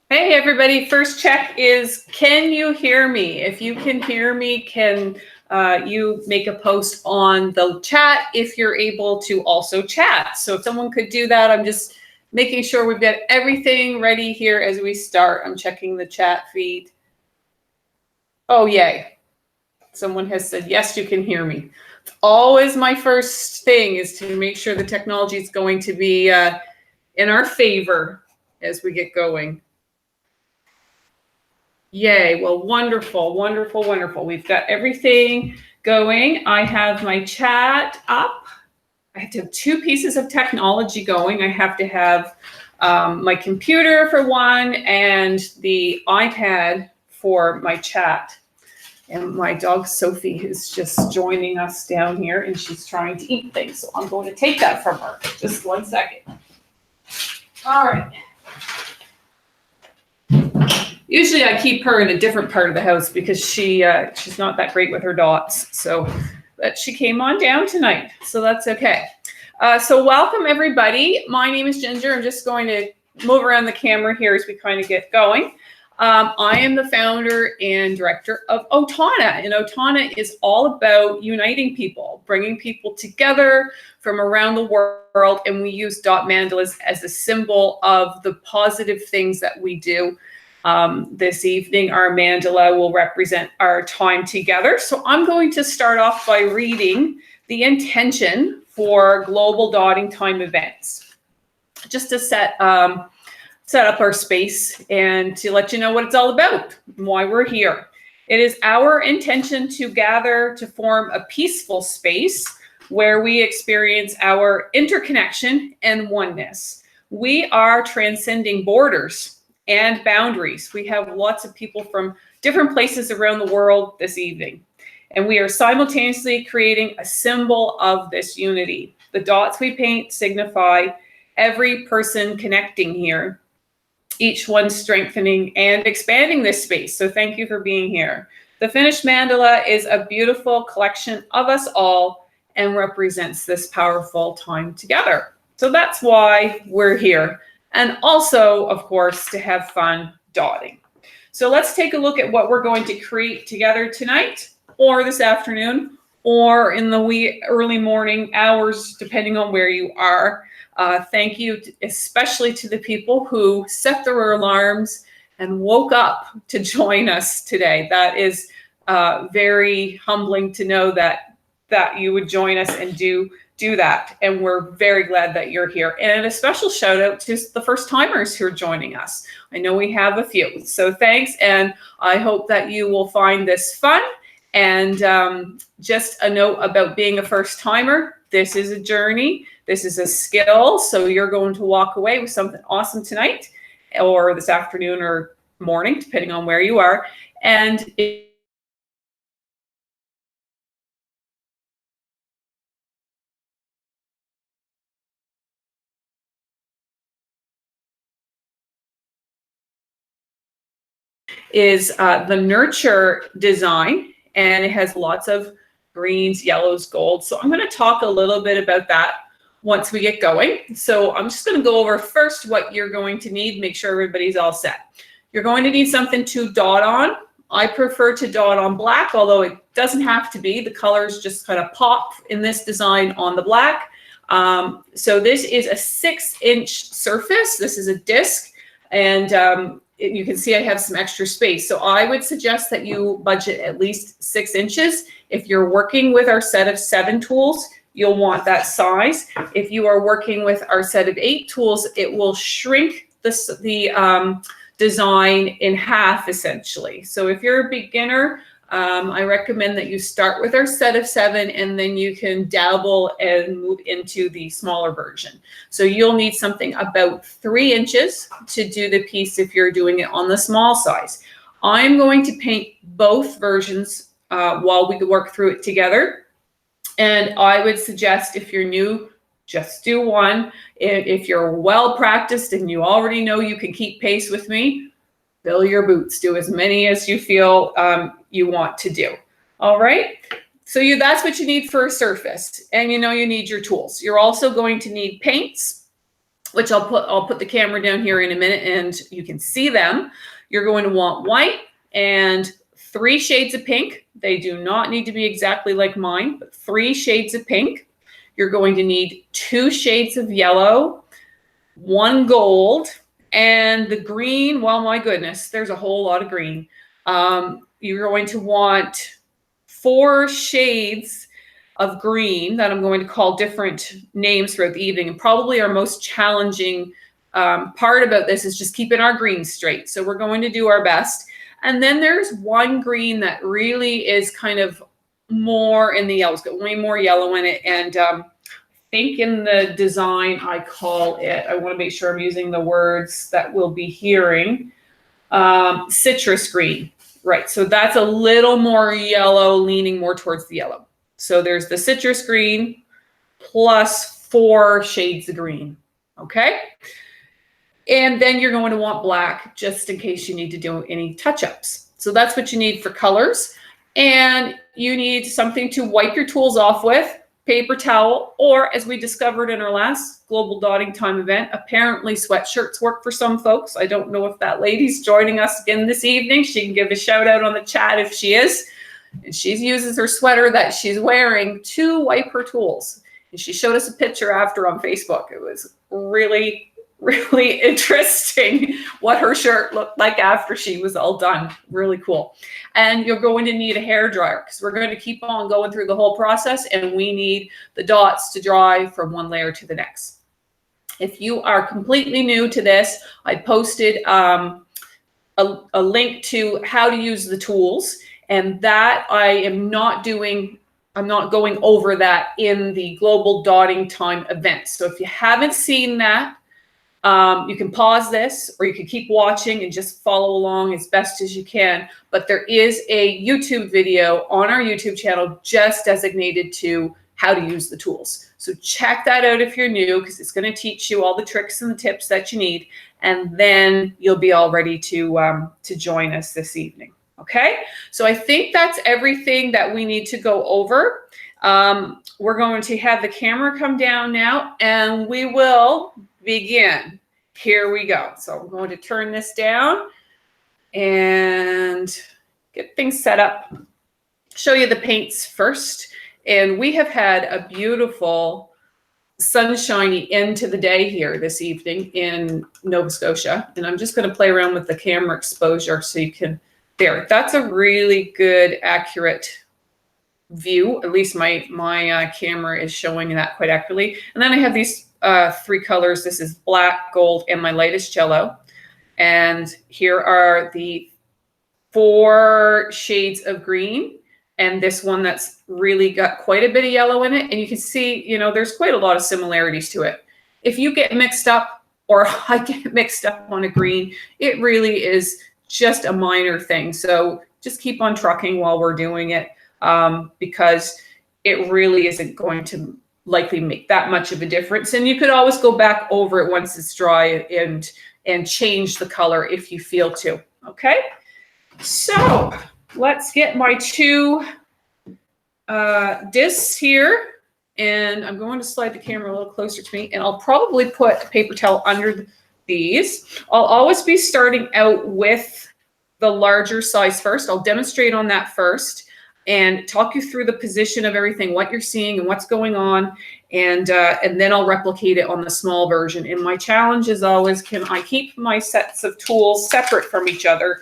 Hey, everybody. First check is, can you hear me? If you can hear me, can you make a post on the chat if you're able to also chat? So if someone could do that, I'm just making sure we've got everything ready here as we start. I'm checking the chat feed. Oh, yay. Someone has said, yes, you can hear me. Always my first thing is to make sure the technology is going to be in our favor. as we get going? Yay. Well, wonderful, wonderful, wonderful. We've got everything going. I have my chat up. I have to have two pieces of technology going. I have to have my computer for one and the iPad for my chat. And my dog Sophie is just joining us down here and she's trying to eat things. So I'm going to take that from her. Just 1 second. All right. Usually I keep her in a different part of the house because she's not that great with her dots. So, but she came on down tonight, so that's okay. So welcome everybody. My name is Ginger. I'm just going to move around the camera here as we kind of get going. I am the founder and director of Otauna, and Otauna is all about uniting people, bringing people together from around the world, and we use dot mandalas as a symbol of the positive things that we do. This evening, our mandala will represent our time together. So I'm going to start off by reading the intention for Global Dotting Time events, just to set up our space and to let you know what it's all about and why we're here. It is our intention to gather to form a peaceful space where we experience our interconnection and oneness. We are transcending borders and boundaries. We have lots of people from different places around the world this evening, and we are simultaneously creating a symbol of this unity. The dots we paint signify every person connecting here, each one strengthening and expanding this space. So thank you for being here. The finished mandala is a beautiful collection of us all and represents this powerful time together. So that's why we're here. And also, of course, to have fun dotting. So let's take a look at what we're going to create together tonight, or this afternoon, or in the wee early morning hours, depending on where you are. Thank you especially to the people who set their alarms and woke up to join us today. That is very humbling to know that you would join us and do that, and we're very glad that you're here. And a special shout out to the first timers who are joining us. I know we have a few, so thanks, and I hope that you will find this fun. And just a note about being a first timer: this is a journey, this is a skill, so you're going to walk away with something awesome tonight or this afternoon or morning, depending on where you are. And is the nurture design, and it has lots of greens, yellows, gold. So I'm going to talk a little bit about that once we get going. So I'm just going to go over first what you're going to need, make sure everybody's all set. You're going to need something to dot on. I prefer to dot on black, although it doesn't have to be. The colors just kind of pop in this design on the black. So this is a 6-inch surface. This is a disc, and you can see I have some extra space. So I would suggest that you budget at least 6 inches. If you're working with our set of 7 tools, you'll want that size. If you are working with our set of 8 tools, it will shrink the design in half, essentially. So if you're a beginner, I recommend that you start with our set of 7, and then you can dabble and move into the smaller version. So you'll need something about 3 inches to do the piece if you're doing it on the small size. I'm going to paint both versions while we work through it together. And I would suggest, if you're new, just do one. If you're well practiced and you already know you can keep pace with me, fill your boots. Do as many as you feel you want to do. All right. So that's what you need for a surface, and you need your tools. You're also going to need paints, which I'll put the camera down here in a minute, and you can see them. You're going to want white and 3 shades of pink. They do not need to be exactly like mine, but 3 shades of pink. You're going to need 2 shades of yellow, 1 gold, and the green. Well, my goodness, there's a whole lot of green. You're going to want 4 shades of green that I'm going to call different names throughout the evening, and probably our most challenging part about this is just keeping our green straight. So we're going to do our best. And then there's one green that really is kind of more in the yellow. It's got way more yellow in it. And I think in the design, I call it, I want to make sure I'm using the words that we'll be hearing, citrus green. Right, so that's a little more yellow, leaning more towards the yellow. So there's the citrus green plus 4 shades of green, okay? And then you're going to want black just in case you need to do any touch-ups. So that's what you need for colors. And you need something to wipe your tools off with, paper towel, or as we discovered in our last Global Dotting Time event, apparently sweatshirts work for some folks. I don't know if that lady's joining us again this evening. She can give a shout out on the chat if she is. And she uses her sweater that she's wearing to wipe her tools. And she showed us a picture after on Facebook. It was really, really interesting what her shirt looked like after she was all done. Really cool. And you're going to need a hair dryer because we're going to keep on going through the whole process, and we need the dots to dry from one layer to the next. If you are completely new to this, I posted a link to how to use the tools, and that I'm not going over that in the Global Dotting Time event. So if you haven't seen that, you can pause this, or you can keep watching and just follow along as best as you can. But there is a YouTube video on our YouTube channel just designated to how to use the tools. So check that out if you're new, because it's going to teach you all the tricks and the tips that you need. And then you'll be all ready to join us this evening. Okay, so I think that's everything that we need to go over. We're going to have the camera come down now, and we will begin. Here we go. So I'm going to turn this down and get things set up. Show you the paints first. And we have had a beautiful sunshiny end to the day here this evening in Nova Scotia. And I'm just going to play around with the camera exposure so you can, there, that's a really good, accurate view. At least my camera is showing that quite accurately. And then I have these 3 colors. This is black, gold, and my lightest yellow. And here are the 4 shades of green, and this one that's really got quite a bit of yellow in it. And you can see, you know, there's quite a lot of similarities to it. If you get mixed up, or I get mixed up on a green, it really is just a minor thing. So just keep on trucking while we're doing it, because it really isn't going to likely make that much of a difference. And you could always go back over it once it's dry and change the color if you feel to. Okay, so let's get my 2 discs here, and I'm going to slide the camera a little closer to me, and I'll probably put a paper towel under these. I'll always be starting out with the larger size first. I'll demonstrate on that first and talk you through the position of everything, what you're seeing and what's going on, and then I'll replicate it on the small version. And my challenge is always, can I keep my sets of tools separate from each other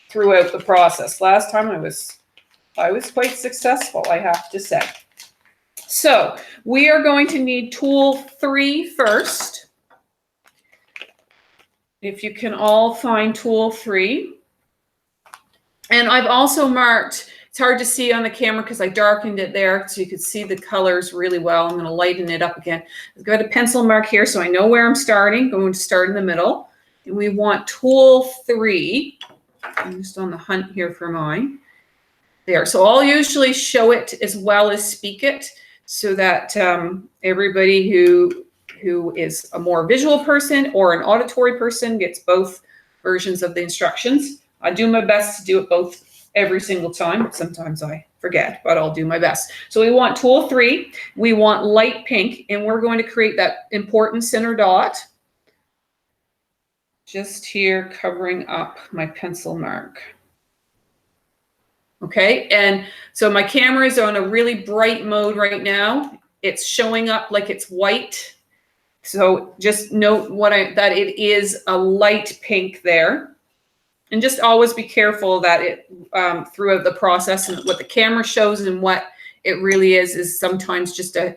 throughout the process? Last time I was quite successful, I have to say. So we are going to need tool 3 first. If you can all find tool 3. And I've also marked, it's hard to see on the camera because I darkened it there so you could see the colors really well. I'm going to lighten it up again. I've got a pencil mark here so I know where I'm starting. I'm going to start in the middle. And we want tool 3. I'm just on the hunt here for mine. There. So I'll usually show it as well as speak it so that everybody who is a more visual person or an auditory person gets both versions of the instructions. I do my best to do it both every single time. Sometimes I forget, but I'll do my best. So we want tool 3. We want light pink, and we're going to create that important center dot just here, covering up my pencil mark. Okay, and so my camera is on a really bright mode right now. It's showing up like it's white. So just note that it is a light pink there. And just always be careful that it throughout the process, and what the camera shows and what it really is sometimes just a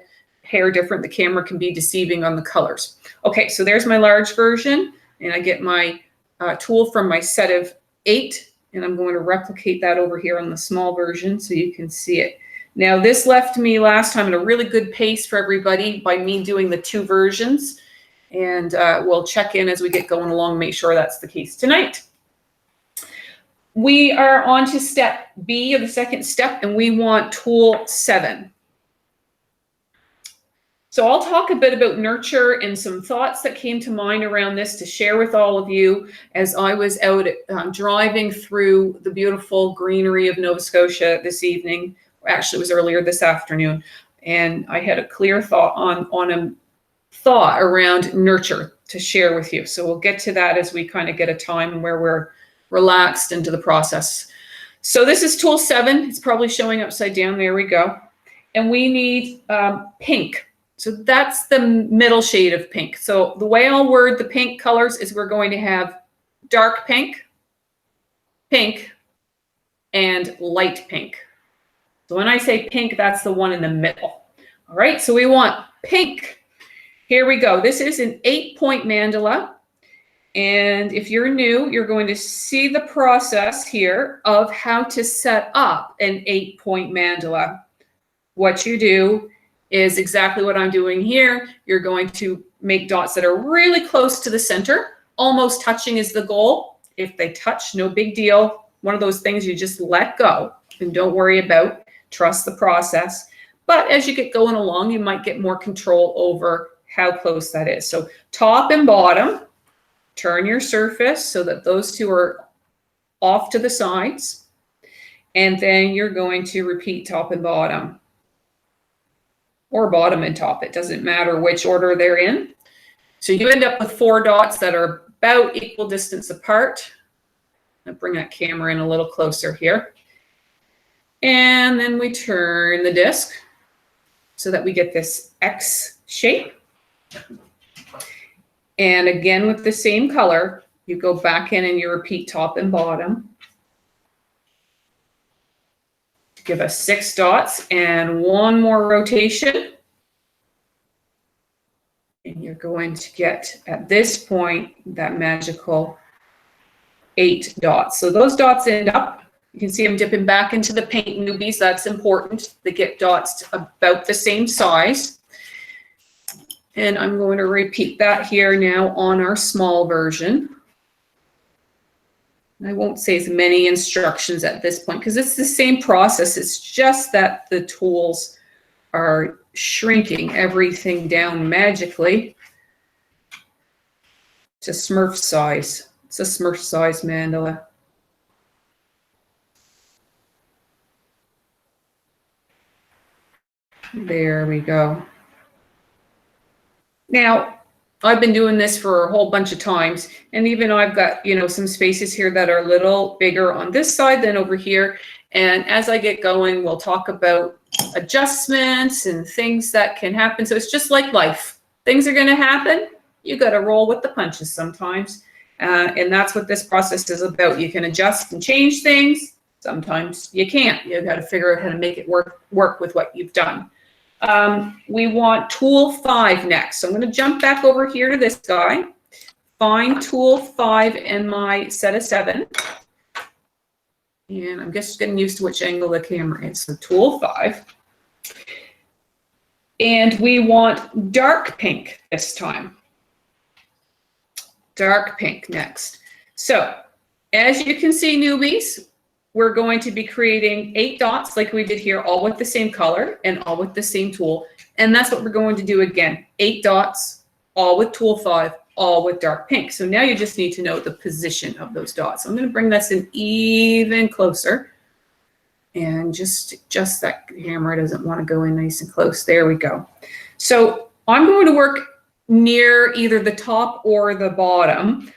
hair different. The camera can be deceiving on the colors. Okay, so there's my large version, and I get my tool from my set of 8, and I'm going to replicate that over here on the small version so you can see it. Now, this left me last time at a really good pace for everybody by me doing the 2 versions, and we'll check in as we get going along, make sure that's the case tonight. We are on to step B of the second step, and we want tool 7. So I'll talk a bit about nurture and some thoughts that came to mind around this to share with all of you as I was out driving through the beautiful greenery of Nova Scotia this evening. Actually, it was earlier this afternoon, and I had a clear thought on a thought around nurture to share with you. So we'll get to that as we kind of get a time where we're relaxed into the process. So this is tool 7. It's probably showing upside down. There we go. And we need pink. So that's the middle shade of pink. So the way I'll word the pink colors is we're going to have dark pink, pink, and light pink. So when I say pink, that's the one in the middle. All right, so we want pink. Here we go. This is an 8-point mandala. And if you're new, you're going to see the process here of how to set up an 8-point mandala. What you do is exactly what I'm doing here. You're going to make dots that are really close to the center. Almost touching is the goal. If they touch, no big deal. One of those things you just let go and don't worry about. Trust the process. But as you get going along, you might get more control over how close that is. So top and bottom, turn your surface so that those two are off to the sides. And then you're going to repeat top and bottom. Or bottom and top, it doesn't matter which order they're in. So you end up with 4 dots that are about equal distance apart. I'll bring that camera in a little closer here. And then we turn the disc so that we get this X shape. And again, with the same color, you go back in and you repeat top and bottom. Give us 6 dots and 1 more rotation. And you're going to get, at this point, that magical 8 dots. So those dots end up, you can see I'm dipping back into the paint, newbies. That's important. They get dots about the same size. And I'm going to repeat that here now on our small version. I won't say as many instructions at this point because it's the same process. It's just that the tools are shrinking everything down magically to Smurf size. It's a Smurf size mandala. There we go. Now, I've been doing this for a whole bunch of times, and even I've got, some spaces here that are a little bigger on this side than over here. And as I get going, we'll talk about adjustments and things that can happen. So it's just like life. Things are going to happen. You got to roll with the punches sometimes. And that's what this process is about. You can adjust and change things. Sometimes you can't. You've got to figure out how to make it work with what you've done. We want tool 5 next. So I'm going to jump back over here to this guy, find tool 5 in my set of 7. And I'm just getting used to which angle the camera is. So tool 5. And we want dark pink this time. Dark pink next. So as you can see, newbies, we're going to be creating 8 dots like we did here, all with the same color and all with the same tool. And that's what we're going to do again. 8 dots, all with tool 5, all with dark pink. So now you just need to know the position of those dots. So I'm going to bring this in even closer. And just that camera doesn't want to go in nice and close. There we go. So I'm going to work near either the top or the bottom.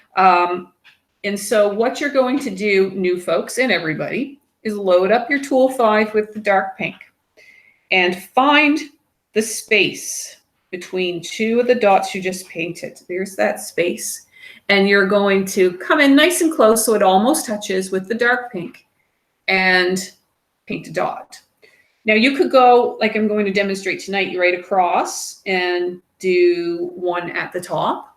And so what you're going to do, new folks and everybody, is load up your tool 5 with the dark pink and find the space between 2 of the dots you just painted. There's that space. And you're going to come in nice and close so it almost touches with the dark pink and paint a dot. Now you could go, like I'm going to demonstrate tonight, right across and do one at the top,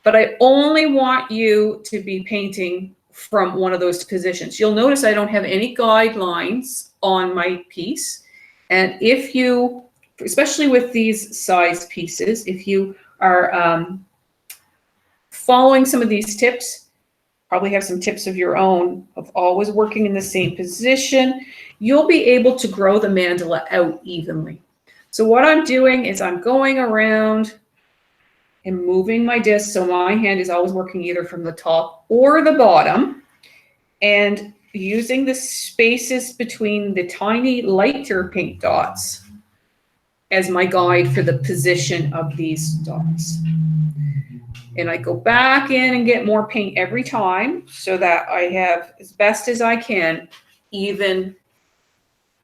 but I only want you to be painting from one of those positions. You'll notice I don't have any guidelines on my piece. And if you, especially with these size pieces, if you are following some of these tips, probably have some tips of your own of always working in the same position, you'll be able to grow the mandala out evenly. So what I'm doing is I'm going around and moving my disc so my hand is always working either from the top or the bottom, and using the spaces between the tiny lighter pink dots as my guide for the position of these dots. And I go back in and get more paint every time so that I have, as best as I can, even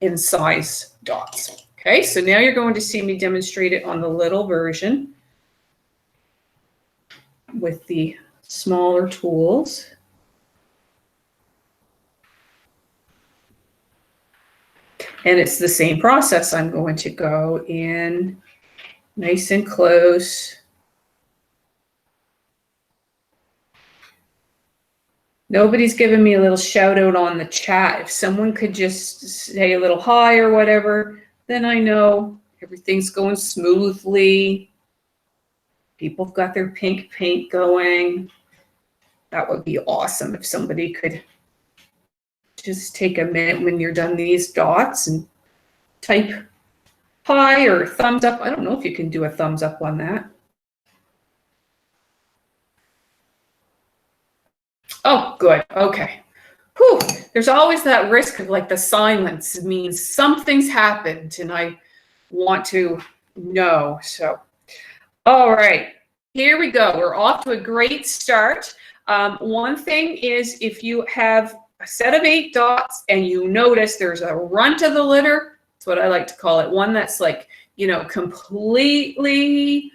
in size dots. Okay, so now you're going to see me demonstrate it on the little version with the smaller tools. And it's the same process. I'm going to go in nice and close. Nobody's given me a little shout out on the chat. If someone could just say a little hi or whatever, then I know everything's going smoothly. People have got their pink paint going. That would be awesome if somebody could just take a minute when you're done these dots and type hi or thumbs up. I don't know if you can do a thumbs up on that. Oh, good. Okay. Whew. There's always that risk of like the silence means something's happened and I want to know. So, all right, here we go. We're off to a great start. One thing is if you have a set of 8 dots and you notice there's a runt of the litter, that's what I like to call it. One that's like, you know, completely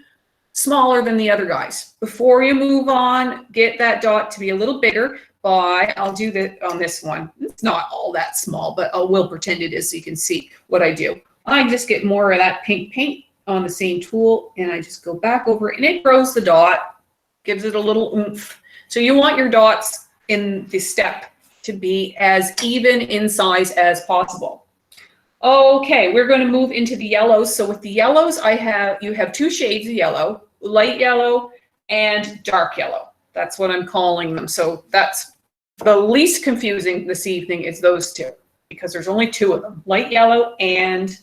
smaller than the other guys. Before you move on, get that dot to be a little bigger by, I'll do that on this one. It's not all that small, but I will pretend it is so you can see what I do. I just get more of that pink paint on the same tool and I just go back over it and it grows the dot, gives it a little oomph. So you want your dots in the step to be as even in size as possible. Okay, we're going to move into the yellows. So with the yellows, you have 2 shades of yellow, light yellow and dark yellow. That's what I'm calling them. So that's the least confusing this evening is those 2 because there's only 2 of them, light yellow and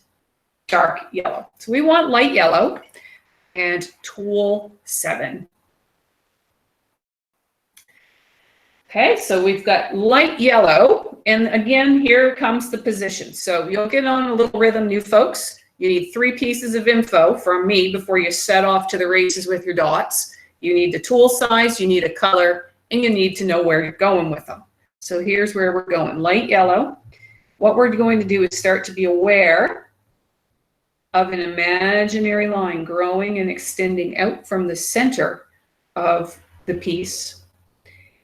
dark yellow. So we want light yellow and tool 7. Okay, so we've got light yellow, and again, here comes the position. So you'll get on a little rhythm, new folks. You need 3 pieces of info from me before you set off to the races with your dots. You need the tool size, you need a color, and you need to know where you're going with them. So here's where we're going, light yellow. What we're going to do is start to be aware of an imaginary line growing and extending out from the center of the piece.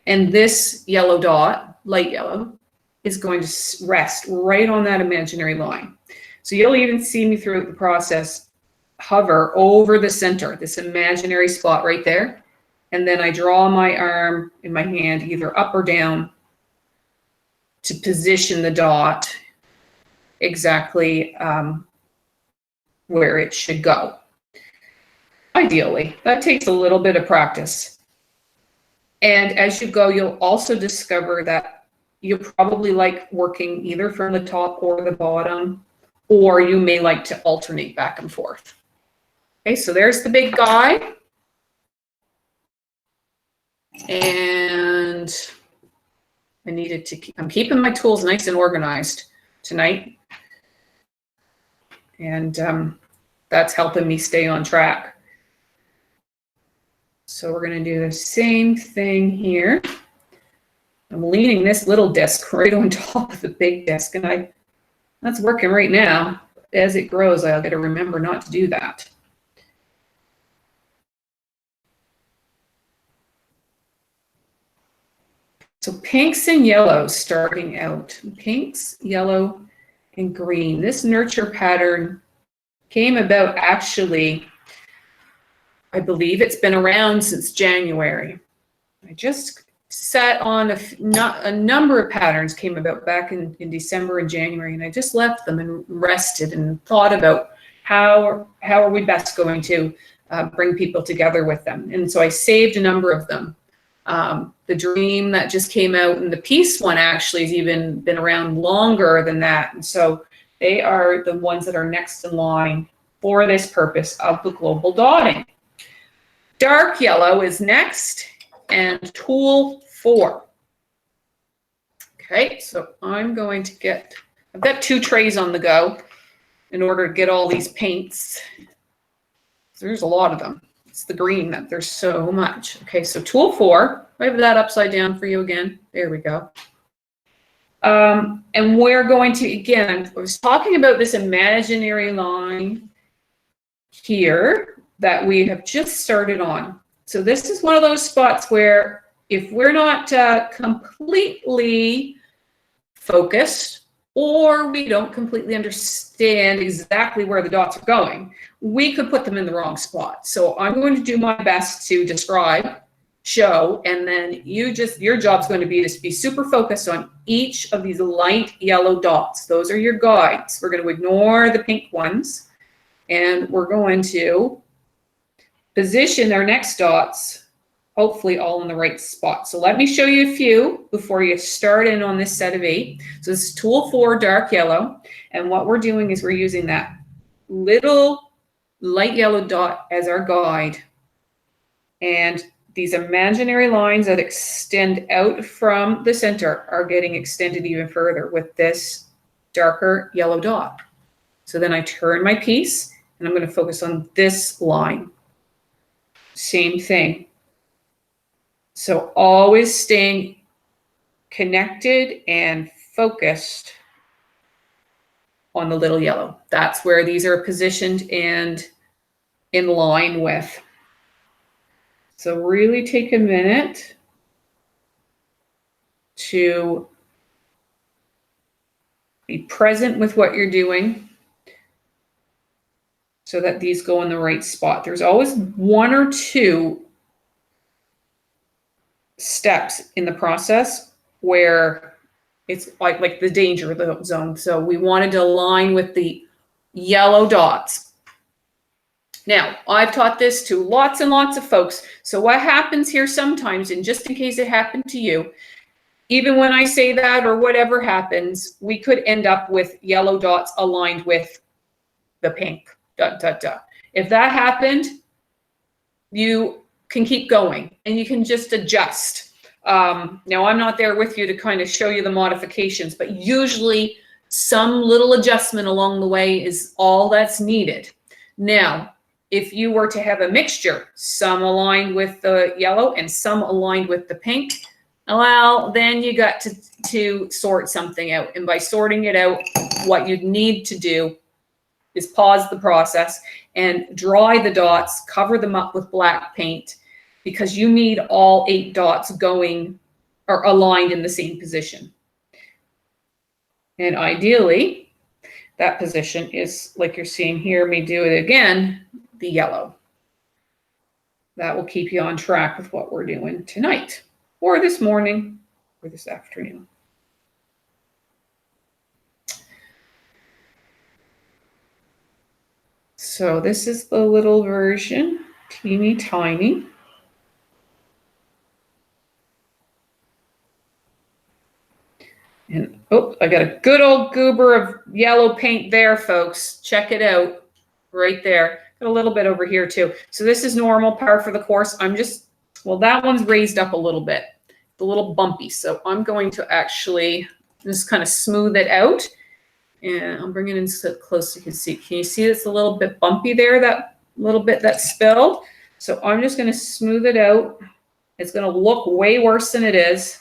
And this yellow dot, light yellow, is going to rest right on that imaginary line. So you'll even see me throughout the process hover over the center, this imaginary spot right there. And then I draw my arm in my hand either up or down to position the dot exactly where it should go. Ideally, that takes a little bit of practice. And as you go, you'll also discover that you probably like working either from the top or the bottom, or you may like to alternate back and forth. Okay, so there's the big guy. And I needed to I'm keeping my tools nice and organized tonight. And that's helping me stay on track. So we're going to do the same thing here. I'm leaning this little disc right on top of the big disc, and that's working right now. As it grows, I'll got to remember not to do that. So pinks and yellows starting out. Pinks, yellow, and green. This nurture pattern came about actually, I believe it's been around since January. I just sat on a number of patterns came about back in December and January, and I just left them and rested and thought about how are we best going to bring people together with them. And so I saved a number of them. The dream that just came out, and the peace one actually has even been around longer than that. And so they are the ones that are next in line for this purpose of the global dotting. Dark yellow is next, and tool 4. Okay, so I'm going to I've got 2 trays on the go in order to get all these paints. So there's a lot of them. It's the green that there's so much. Okay, so tool 4, I have that upside down for you again. There we go. And we're going to, again, I was talking about this imaginary line here that we have just started on. So this is one of those spots where if we're not completely focused, or we don't completely understand exactly where the dots are going, we could put them in the wrong spot. So I'm going to do my best to describe, show, and then your job's going to be be super focused on each of these light yellow dots. Those are your guides. We're going to ignore the pink ones, and we're going to position our next dots, hopefully all in the right spot. So let me show you a few before you start in on this set of 8. So this is tool 4, dark yellow. And what we're doing is we're using that little light yellow dot as our guide. And these imaginary lines that extend out from the center are getting extended even further with this darker yellow dot. So then I turn my piece, and I'm going to focus on this line. Same thing. So always staying connected and focused on the little yellow. That's where these are positioned and in line with. So really take a minute to be present with what you're doing so that these go in the right spot. There's always 1 or 2 steps in the process where it's like the danger zone. So we wanted to align with the yellow dots. Now, I've taught this to lots and lots of folks. So what happens here sometimes, and just in case it happened to you, even when I say that or whatever happens, we could end up with yellow dots aligned with the pink. If that happened, you can keep going and you can just adjust. Now, I'm not there with you to kind of show you the modifications, but usually some little adjustment along the way is all that's needed. Now, if you were to have a mixture, some aligned with the yellow and some aligned with the pink, well, then you got to sort something out. And by sorting it out, what you'd need to do is pause the process and dry the dots, cover them up with black paint, because you need all 8 dots going or aligned in the same position. And ideally, that position is, like you're seeing here, me do it again, the yellow. That will keep you on track with what we're doing tonight, or this morning, or this afternoon. So this is the little version, teeny tiny. And oh, I got a good old goober of yellow paint there, folks. Check it out right there. Got a little bit over here too. So this is normal, par for the course. Well, that one's raised up a little bit, a little bumpy. So I'm going to actually just kind of smooth it out. And I'm bringing it in so close so you can see. Can you see it's a little bit bumpy there, that little bit that spilled? So I'm just going to smooth it out. It's going to look way worse than it is,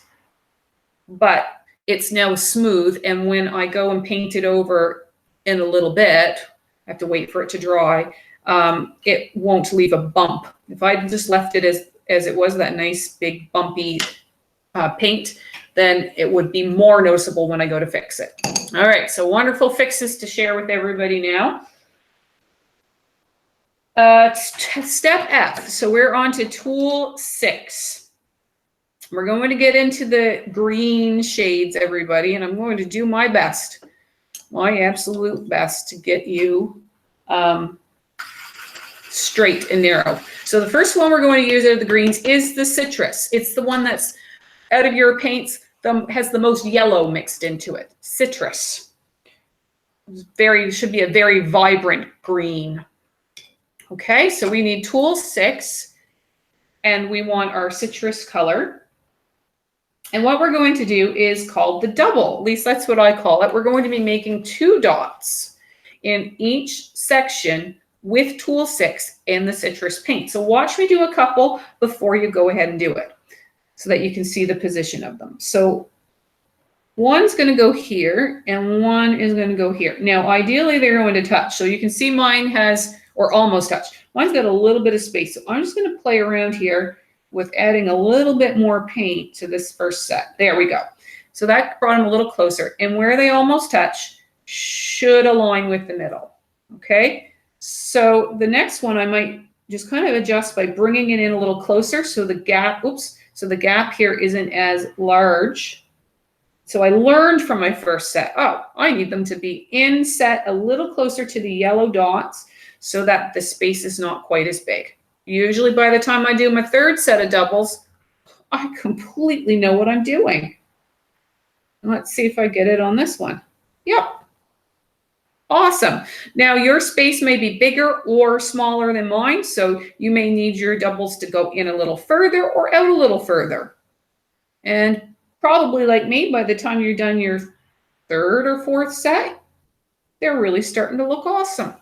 but it's now smooth. And when I go and paint it over in a little bit, I have to wait for it to dry, it won't leave a bump. If I just left it as it was, that nice big bumpy paint, then it would be more noticeable when I go to fix it. All right, so wonderful fixes to share with everybody now. Step F, so we're on to tool 6. We're going to get into the green shades, everybody, and I'm going to do my best, my absolute best to get you straight and narrow. So the first one we're going to use out of the greens is the citrus. It's the one that's out of your paints, has the most yellow mixed into it. Citrus. Should be a very vibrant green. Okay, so we need tool 6, and we want our citrus color. And what we're going to do is called the double. At least that's what I call it. We're going to be making 2 dots in each section with tool 6 and the citrus paint. So watch me do a couple before you go ahead and do it so that you can see the position of them. So one's going to go here and one is going to go here. Now, ideally, they're going to touch. So you can see mine has, or almost touched. Mine's got a little bit of space. So I'm just going to play around here with adding a little bit more paint to this first set. There we go. So that brought them a little closer. And where they almost touch should align with the middle. Okay. So the next one I might just kind of adjust by bringing it in a little closer so the gap, so the gap here isn't as large. So I learned from my first set, I need them to be inset a little closer to the yellow dots so that the space is not quite as big. Usually by the time I do my third set of doubles, I completely know what I'm doing. Let's see if I get it on this one. Yep. Awesome. Now your space may be bigger or smaller than mine, so you may need your doubles to go in a little further or out a little further. And probably like me, by the time you're done your third or fourth set, they're really starting to look awesome.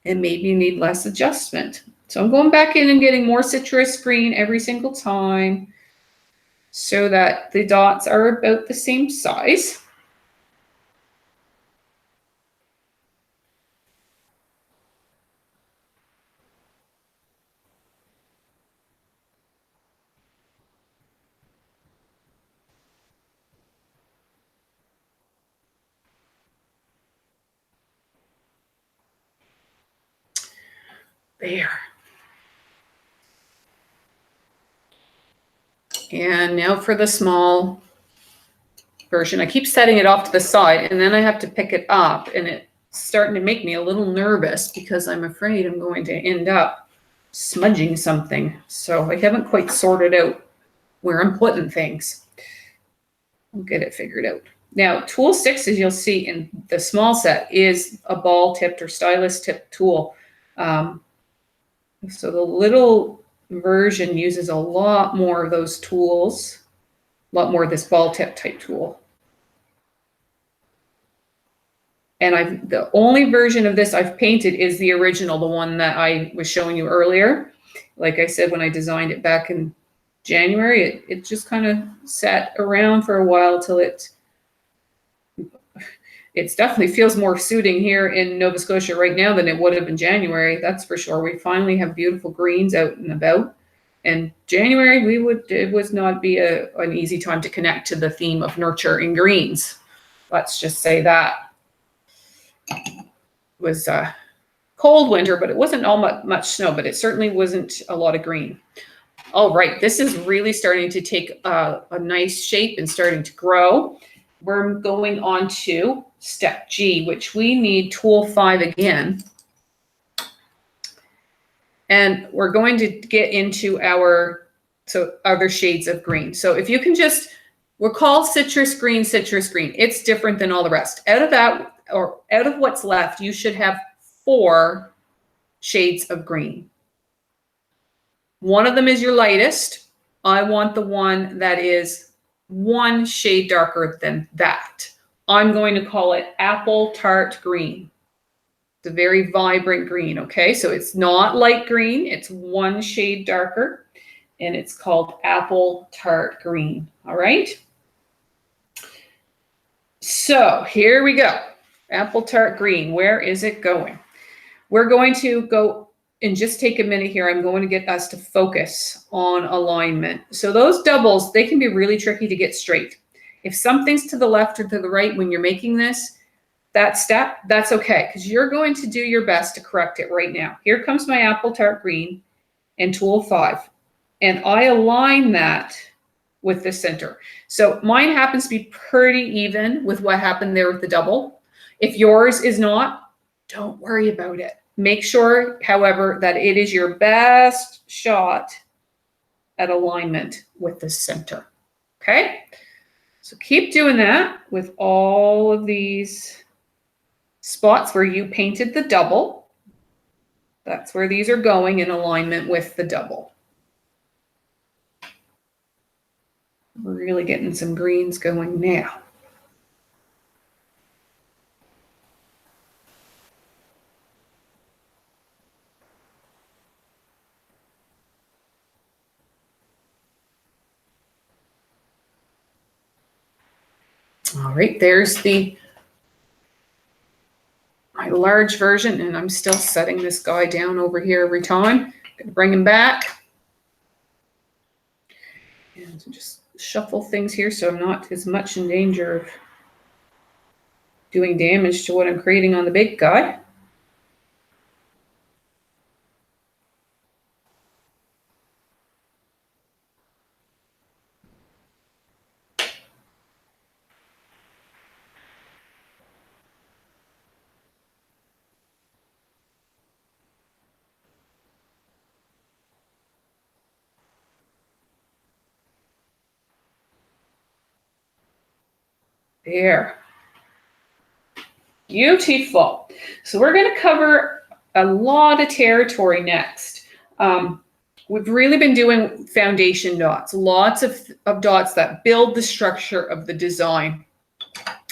And maybe you need less adjustment. So I'm going back in and getting more citrus green every single time so that the dots are about the same size. There. And now for the small version. I keep setting it off to the side and then I have to pick it up, and it's starting to make me a little nervous because I'm afraid I'm going to end up smudging something. So I haven't quite sorted out where I'm putting things. I'll get it figured out. Now, tool 6, as you'll see in the small set, is a ball-tipped or stylus-tipped tool. So the little version uses a lot more of those tools, a lot more of this ball-tip type tool. And the only version of this I've painted is the original, the one that I was showing you earlier. Like I said, when I designed it back in January, it just kind of sat around for a while till it definitely feels more suiting here in Nova Scotia right now than it would have in January. That's for sure. We finally have beautiful greens out and about. And January, it would not be an easy time to connect to the theme of nurture in greens. Let's just say that. It was a cold winter, but it wasn't all much snow, but it certainly wasn't a lot of green. All right, this is really starting to take a nice shape and starting to grow. We're going on to step G, which we need tool 5 again. And we're going to get into our other shades of green. So if you can just, we'll call citrus green. It's different than all the rest. Out of that, or out of what's left, you should have 4 shades of green. One of them is your lightest. I want the one that is 1 shade darker than that. I'm going to call it apple tart green. It's a very vibrant green, okay? So it's not light green, it's 1 shade darker, and it's called apple tart green, all right? So here we go. Apple tart green, where is it going? We're going to go and just take a minute here. I'm going to get us to focus on alignment. So those doubles, they can be really tricky to get straight. If something's to the left or to the right when you're making this, that step, that's okay, because you're going to do your best to correct it right now. Here comes my apple tart green and tool 5. And I align that with the center. So mine happens to be pretty even with what happened there with the double. If yours is not, don't worry about it. Make sure, however, that it is your best shot at alignment with the center. Okay? So keep doing that with all of these spots where you painted the double. That's where these are going in alignment with the double. We're really getting some greens going now. All right, there's my large version, and I'm still setting this guy down over here every time. Gonna bring him back. And just shuffle things here so I'm not as much in danger of doing damage to what I'm creating on the big guy. There. Beautiful. So we're going to cover a lot of territory next. We've really been doing foundation dots, lots of dots that build the structure of the design.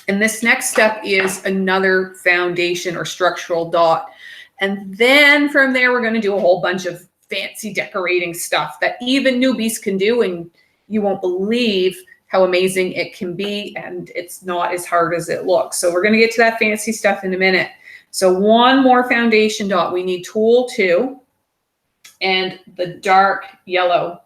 And this next step is another foundation or structural dot. And then from there, we're going to do a whole bunch of fancy decorating stuff that even newbies can do, and you won't believe how amazing it can be, and it's not as hard as it looks. So we're going to get to that fancy stuff in a minute. So one more foundation dot. We need tool 2 and the dark yellow.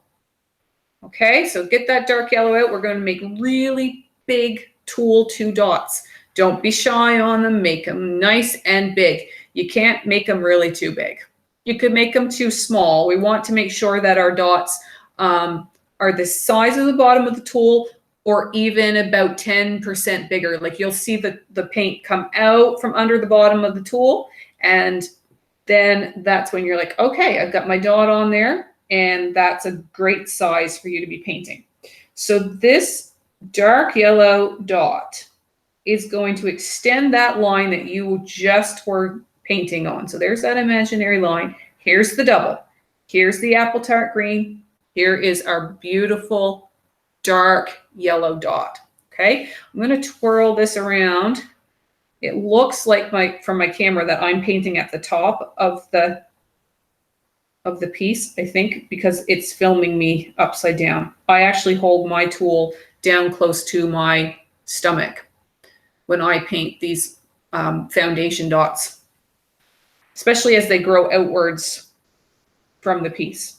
Okay, so get that dark yellow out. We're going to make really big tool 2 dots. Don't be shy on them. Make them nice and big. You can't make them really too big. You could make them too small. We want to make sure that our dots are the size of the bottom of the tool, or even about 10% bigger. Like you'll see the paint come out from under the bottom of the tool, and then that's when you're like, okay, I've got my dot on there, and that's a great size for you to be painting. So this dark yellow dot is going to extend that line that you just were painting on. So there's that imaginary line. Here's the double. Here's the apple tart green. Here is our beautiful dark yellow dot. Okay, I'm going to twirl this around. It looks like from my camera that I'm painting at the top of the piece, I think, because it's filming me upside down. I actually hold my tool down close to my stomach when I paint these foundation dots, especially as they grow outwards from the piece.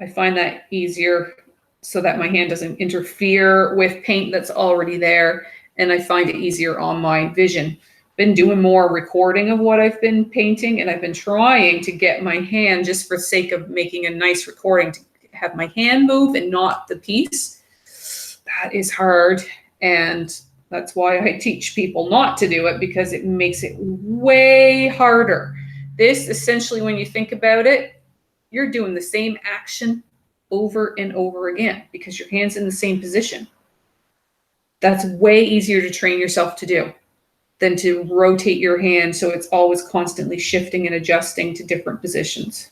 I find that easier so that my hand doesn't interfere with paint that's already there, and I find it easier on my vision. Been doing more recording of what I've been painting, and I've been trying to get my hand, just for sake of making a nice recording, to have my hand move and not the piece. That is hard, and that's why I teach people not to do it, because it makes it way harder. This, essentially, when you think about it, you're doing the same action over and over again because your hand's in the same position. That's way easier to train yourself to do than to rotate your hand so it's always constantly shifting and adjusting to different positions.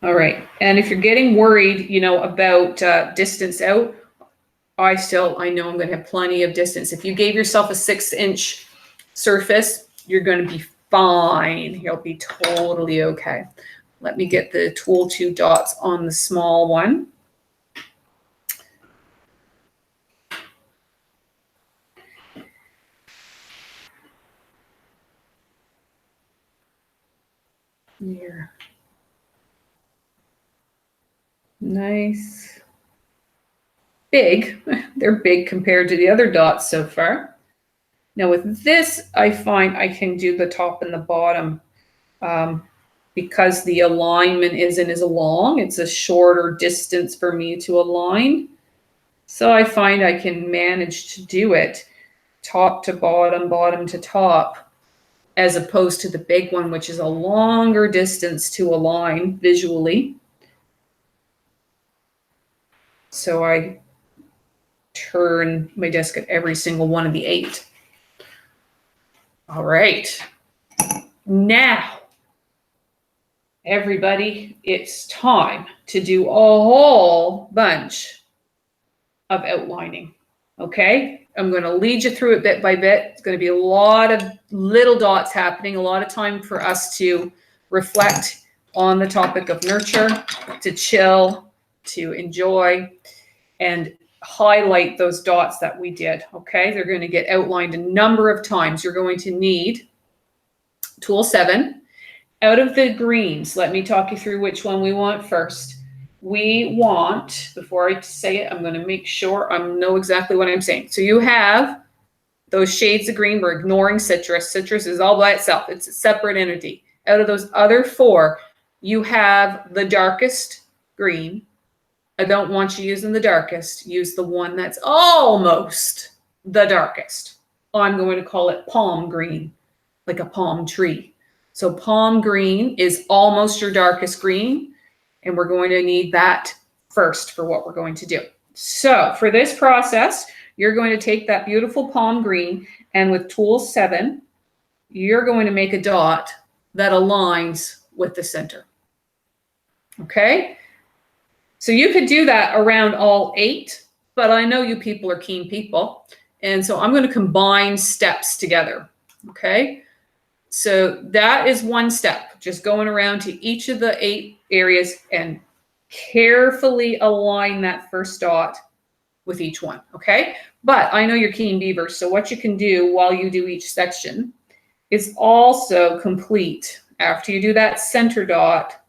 All right, and if you're getting worried, about distance out, I know I'm going to have plenty of distance. If you gave yourself a 6-inch surface, you're going to be fine. You'll be totally okay. Let me get the tool 2 dots on the small one. Here. nice. Big. They're big compared to the other dots so far. Now with this, I find I can do the top and the bottom because the alignment isn't as long. It's a shorter distance for me to align. So I find I can manage to do it top to bottom, bottom to top, as opposed to the big one, which is a longer distance to align visually. So I turn my disc at every single one of the 8. All right. Now, everybody, it's time to do a whole bunch of outlining. Okay? I'm going to lead you through it bit by bit. It's going to be a lot of little dots happening, a lot of time for us to reflect on the topic of nurture, to chill, to enjoy, and highlight those dots that we did. Okay? They're going to get outlined a number of times. You're going to need Tool 7. Out of the greens, let me talk you through which one we want first. We want, before I say it, I'm going to make sure I know exactly what I'm saying. So you have those shades of green. We're ignoring citrus. Citrus is all by itself. It's a separate entity. Out of those other 4, you have the darkest green. I don't want you using the darkest. Use the one that's almost the darkest. I'm going to call it palm green, like a palm tree. So palm green is almost your darkest green, and we're going to need that first for what we're going to do. So for this process, you're going to take that beautiful palm green, and with Tool 7, you're going to make a dot that aligns with the center. Okay? So you could do that around all 8, but I know you people are keen people, and so I'm going to combine steps together. Okay? So that is one step, just going around to each of the 8 areas and carefully align that first dot with each one, okay? But I know you're keen beavers, so what you can do while you do each section is also complete. After you do that center dot,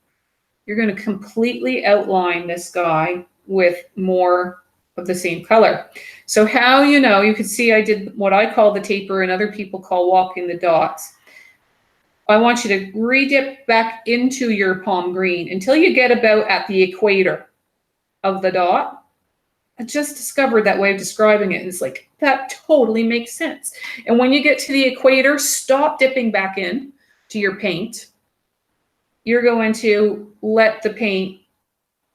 you're going to completely outline this guy with more of the same color. So how you know, you can see I did what I call the taper and other people call walking the dots. I want you to re-dip back into your palm green until you get about at the equator of the dot. I just discovered that way of describing it, and it's like, that totally makes sense. And when you get to the equator, stop dipping back in to your paint. You're going to let the paint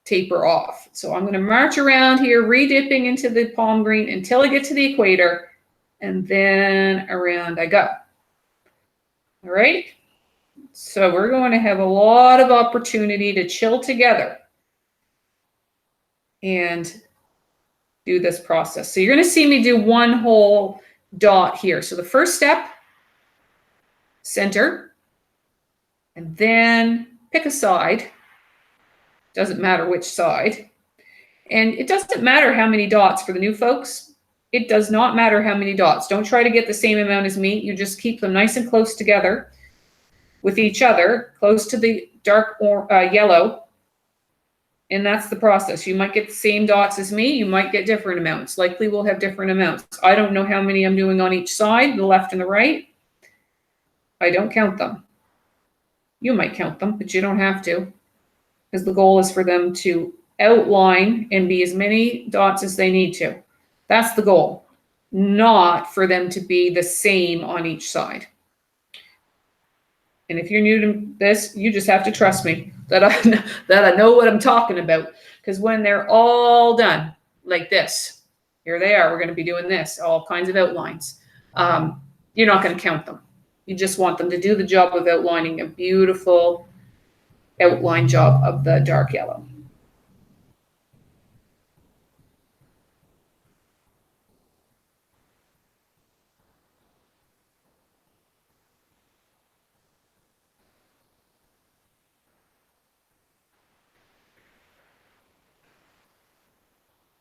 taper off. So I'm going to march around here, re-dipping into the palm green until I get to the equator, and then around I go. All right? So we're going to have a lot of opportunity to chill together and do this process. So you're going to see me do one whole dot here. So the first step, center, and then pick a side. Doesn't matter which side. And it doesn't matter how many dots for the new folks. It does not matter how many dots. Don't try to get the same amount as me. You just keep them nice and close together with each other, close to the dark or yellow. And that's the process. You might get the same dots as me. You might get different amounts. Likely we'll have different amounts. I don't know how many I'm doing on each side, the left and the right. I don't count them. You might count them, but you don't have to, because the goal is for them to outline and be as many dots as they need to. That's the goal, not for them to be the same on each side. And if you're new to this, you just have to trust me that I know what I'm talking about. Because when they're all done like this, here they are, we're going to be doing this, all kinds of outlines. You're not going to count them. You just want them to do the job of outlining a beautiful outline job of the dark yellow.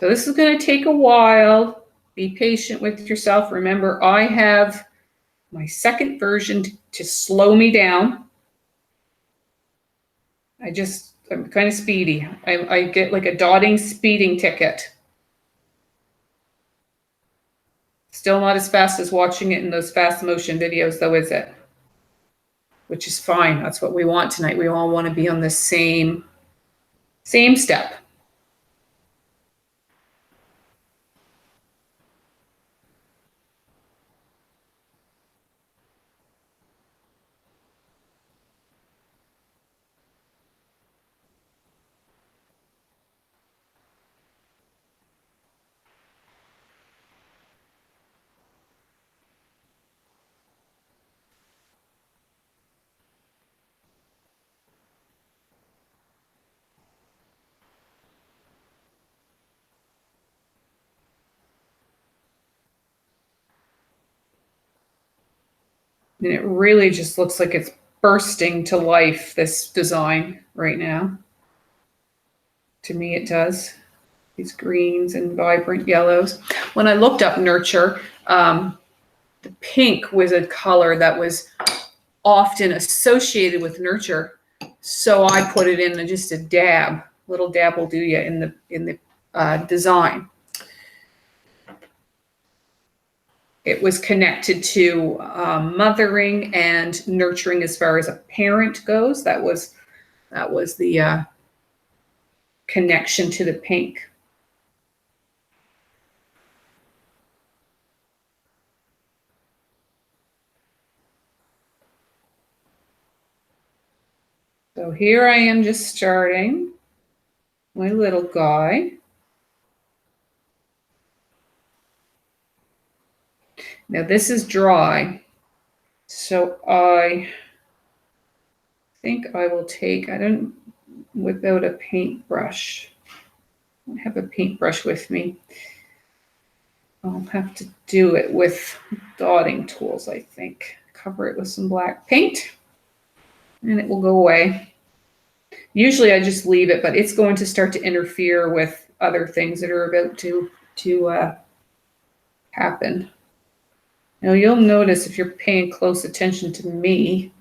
So this is going to take a while. Be patient with yourself. Remember, I have my second version to slow me down. I just I'm kind of speedy. I get like a dotting speeding ticket. Still not as fast as watching it in those fast motion videos, though, is it? Which is fine. That's what we want tonight. We all want to be on the same step. And it really just looks like it's bursting to life, this design right now. To me, it does. These greens and vibrant yellows. When I looked up nurture, the pink was a color that was often associated with nurture. So I put it in just a dab. Little dab will do you in the design. It was connected to mothering and nurturing as far as a parent goes. That was the connection to the pink. So here I am just starting my little guy. Now this is dry, so I think I will take, without a paintbrush. I don't have a paintbrush with me. I'll have to do it with dotting tools, I think. Cover it with some black paint, and it will go away. Usually I just leave it, but it's going to start to interfere with other things that are about to happen. Now you'll notice, if you're paying close attention to me,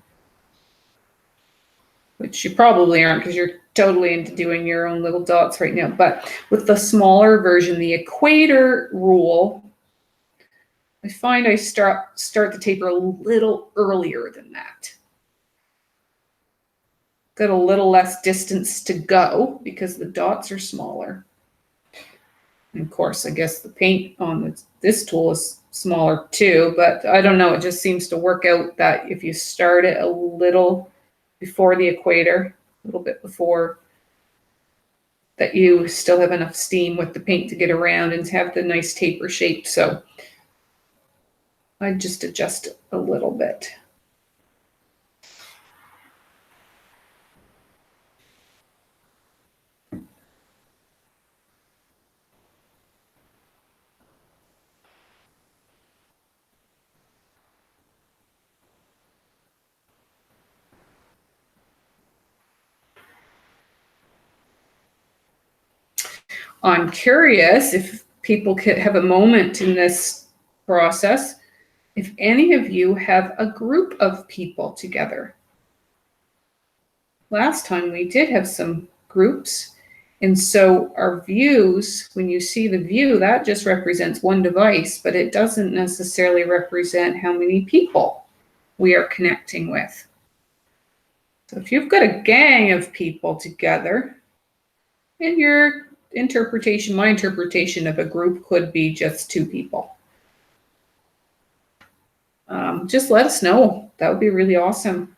which you probably aren't because you're totally into doing your own little dots right now, but with the smaller version, the equator rule, I find I start the taper a little earlier than that. Got a little less distance to go because the dots are smaller. And of course, I guess the paint on this tool is smaller too, but I don't know. It just seems to work out that if you start it a little before the equator, a little bit before, that you still have enough steam with the paint to get around and to have the nice taper shape. So I just adjust it a little bit. I'm curious if people could have a moment in this process, if any of you have a group of people together. Last time we did have some groups, and so our views, when you see the view, that just represents one device, but it doesn't necessarily represent how many people we are connecting with. So if you've got a gang of people together, and your interpretation, my interpretation of a group could be just two people. Just let us know. That would be really awesome.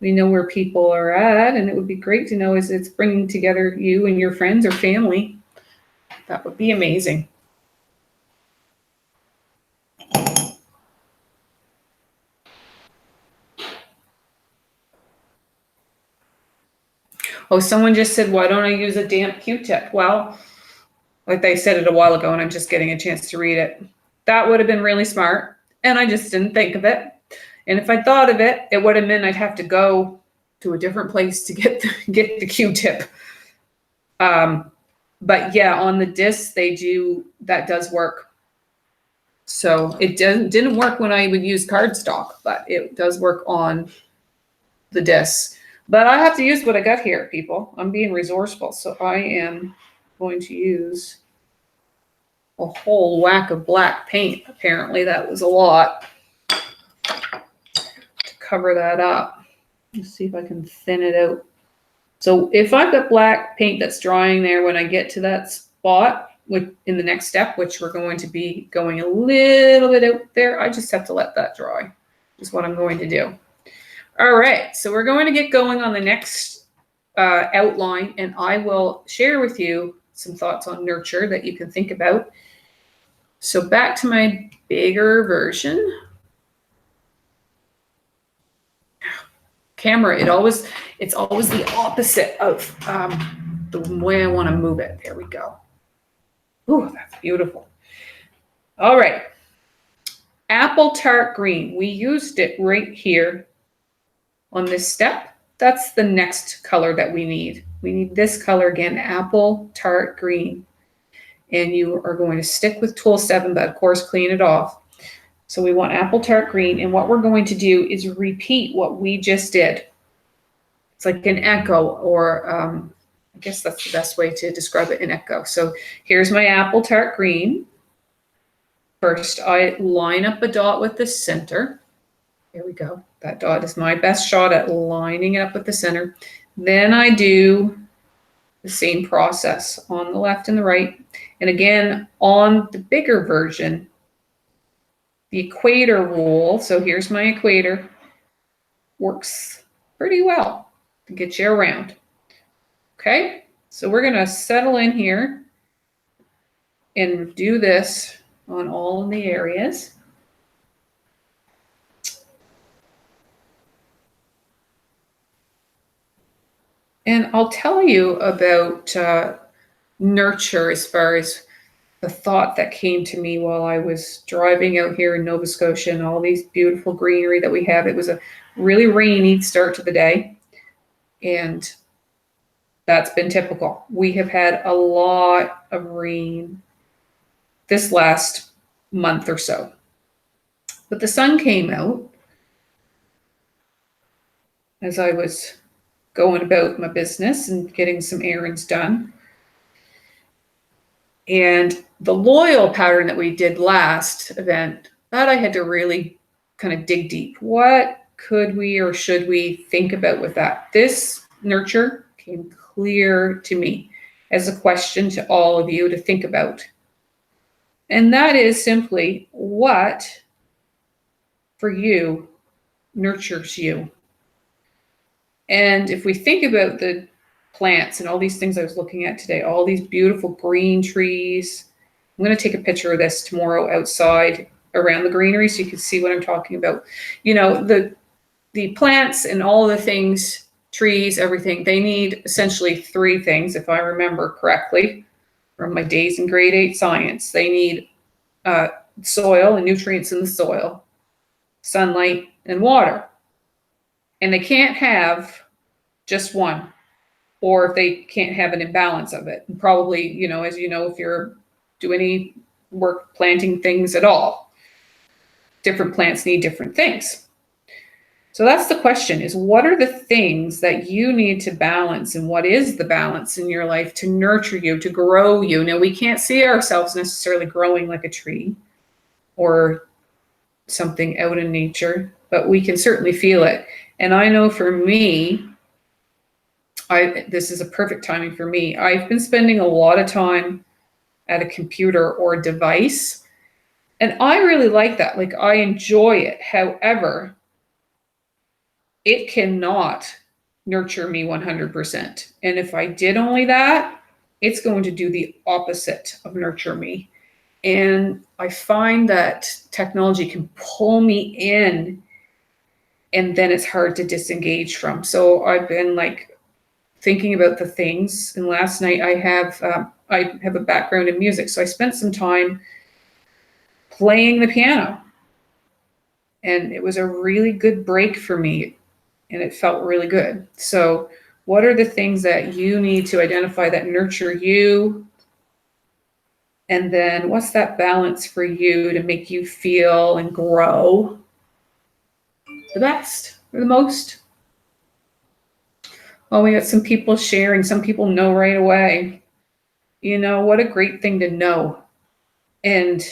We know where people are at, and it would be great to know as it's bringing together you and your friends or family. That would be amazing. Oh, someone just said, why don't I use a damp Q-tip? Well, like they said it a while ago, and I'm just getting a chance to read it. That would have been really smart, and I just didn't think of it. And if I thought of it, it would have meant I'd have to go to a different place to get the Q-tip. But yeah, on the discs, that does work. So it didn't work when I would use cardstock, but it does work on the discs. But I have to use what I got here, people. I'm being resourceful. So I am going to use a whole whack of black paint. Apparently that was a lot to cover that up. Let's see if I can thin it out. So if I've got black paint that's drying there when I get to that spot in the next step, which we're going to be going a little bit out there, I just have to let that dry, is what I'm going to do. All right, so we're going to get going on the next outline, and I will share with you some thoughts on nurture that you can think about. So back to my bigger version. Camera, it's always the opposite of the way I want to move it. There we go. Ooh, that's beautiful. All right. Apple tart green. We used it right here on this step. That's the next color that we need. We need this color again, apple tart green. And you are going to stick with tool 7, but of course clean it off. So we want apple tart green. And what we're going to do is repeat what we just did. It's like an echo, or I guess that's the best way to describe it, an echo. So here's my apple tart green. First, I line up a dot with the center. Here we go. That dot is my best shot at lining it up with the center. Then I do the same process on the left and the right. And again, on the bigger version, the equator rule, so here's my equator, works pretty well to get you around. Okay, so we're going to settle in here and do this on all of the areas. And I'll tell you about nurture as far as the thought that came to me while I was driving out here in Nova Scotia and all these beautiful greenery that we have. It was a really rainy start to the day, and that's been typical. We have had a lot of rain this last month or so. But the sun came out as I was going about my business and getting some errands done. And the loyal pattern that we did last event, that I had to really kind of dig deep. What could we or should we think about with that? This nurture came clear to me as a question to all of you to think about. And that is simply, what for you nurtures you? And if we think about the plants and all these things I was looking at today, all these beautiful green trees, I'm going to take a picture of this tomorrow outside around the greenery so you can see what I'm talking about. You know, the plants and all the things, trees, everything, they need essentially 3 things, if I remember correctly from my days in grade 8 science. They need soil and nutrients in the soil, sunlight, and water. And they can't have just one, or they can't have an imbalance of it. And probably, you know, as you know, if you're do any work planting things at all, different plants need different things. So that's the question, is what are the things that you need to balance, and what is the balance in your life to nurture you, to grow you? Now, we can't see ourselves necessarily growing like a tree or something out in nature, but we can certainly feel it. And I know for me, this is a perfect timing for me. I've been spending a lot of time at a computer or device, and I really like that. Like, I enjoy it. However, it cannot nurture me 100%. And if I did only that, it's going to do the opposite of nurture me. And I find that technology can pull me in, and then it's hard to disengage from. So I've been like thinking about the things. And last night I have a background in music, so I spent some time playing the piano, and it was a really good break for me, and it felt really good. So what are the things that you need to identify that nurture you? And then what's that balance for you to make you feel and grow the best or the most? Oh, we got some people sharing. Some people know right away. You know, what a great thing to know. And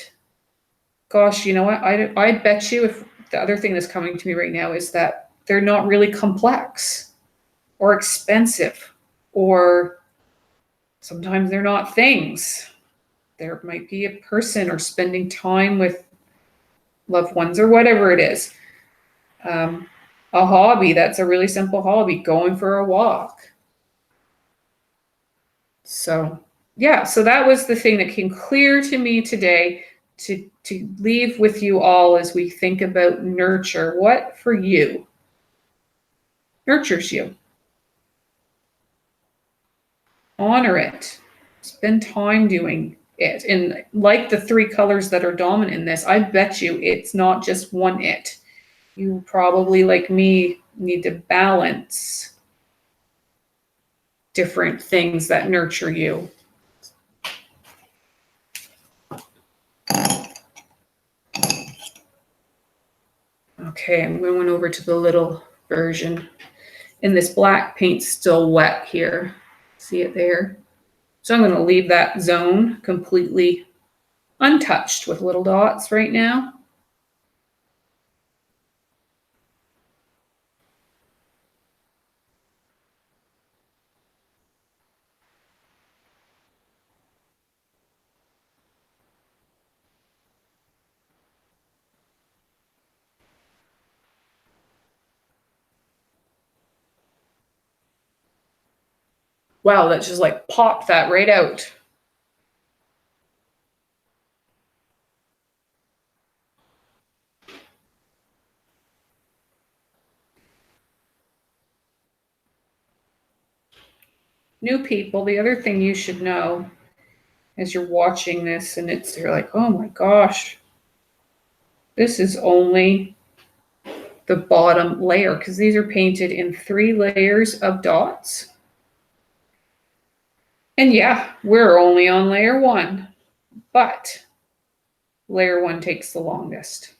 gosh, you know what? I bet you if the other thing that's coming to me right now is that they're not really complex or expensive, or sometimes they're not things. There might be a person or spending time with loved ones or whatever it is. Um, a hobby that's a really simple hobby, going for a walk. So, yeah, so that was the thing that came clear to me today to leave with you all as we think about nurture. What for you nurtures you? Honor it. Spend time doing it. And like the three colors that are dominant in this, I bet you it's not just one it. You probably, like me, need to balance different things that nurture you. Okay, I'm going over to the little version. And this black paint's still wet here. See it there? So I'm going to leave that zone completely untouched with little dots right now. Wow, that just like popped that right out. New people, the other thing you should know as you're watching this and you're like, oh my gosh, this is only the bottom layer, because these are painted in 3 layers of dots. And yeah, we're only on layer 1, but layer 1 takes the longest.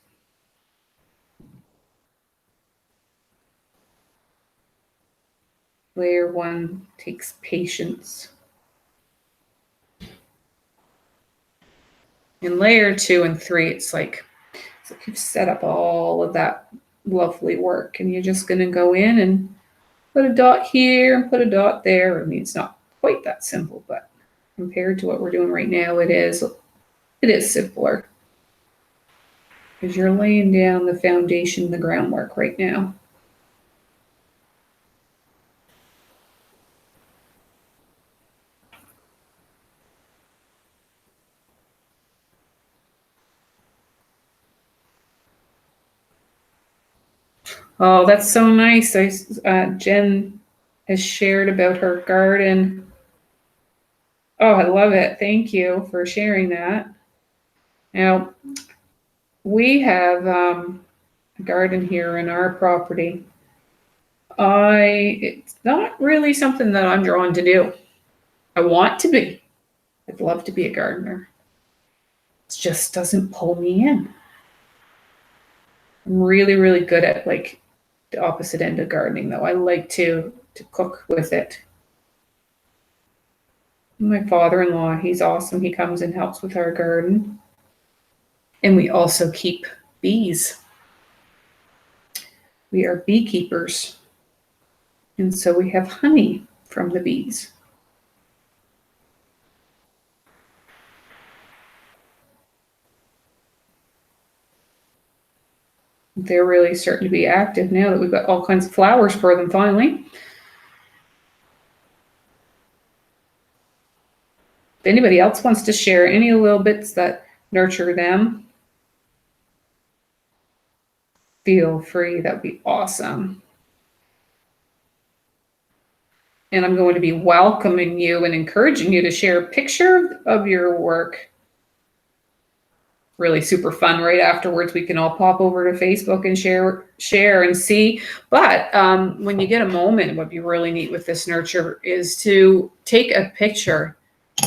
Layer 1 takes patience. In layer 2 and 3, it's like you've set up all of that lovely work, and you're just going to go in and put a dot here and put a dot there. I mean, it's not quite that simple, but compared to what we're doing right now, it is simpler, because you're laying down the foundation, the groundwork right now. Oh, that's so nice. Jen has shared about her garden. Oh, I love it. Thank you for sharing that. Now, we have a garden here in our property. It's not really something that I'm drawn to do. I want to be. I'd love to be a gardener. It just doesn't pull me in. I'm really, really good at like the opposite end of gardening, though. I like to cook with it. My father-in-law, he's awesome. He comes and helps with our garden. And we also keep bees. We are beekeepers. And so we have honey from the bees. They're really starting to be active now that we've got all kinds of flowers for them finally. If anybody else wants to share any little bits that nurture them, feel free. That would be awesome. And I'm going to be welcoming you and encouraging you to share a picture of your work. Really super fun. Right afterwards, we can all pop over to Facebook and share and see. But when you get a moment, what would be really neat with this nurture is to take a picture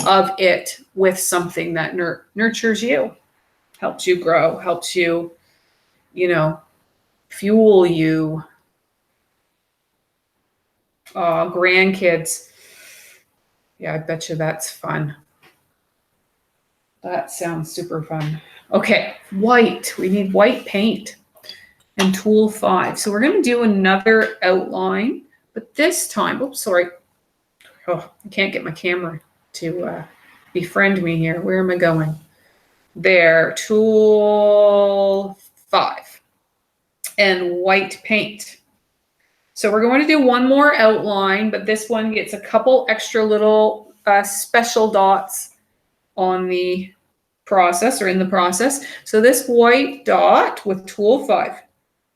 of it with something that nurtures you, helps you grow, helps you, fuel you. Grandkids. Yeah, I bet you that's fun. That sounds super fun. Okay, white. We need white paint and tool 5. So we're going to do another outline, but this time, oops, sorry. Oh, I can't get my camera to befriend me here. Where am I going? There, tool 5 and white paint. So we're going to do one more outline, but this one gets a couple extra little special dots on the process or in the process. So this white dot with tool 5,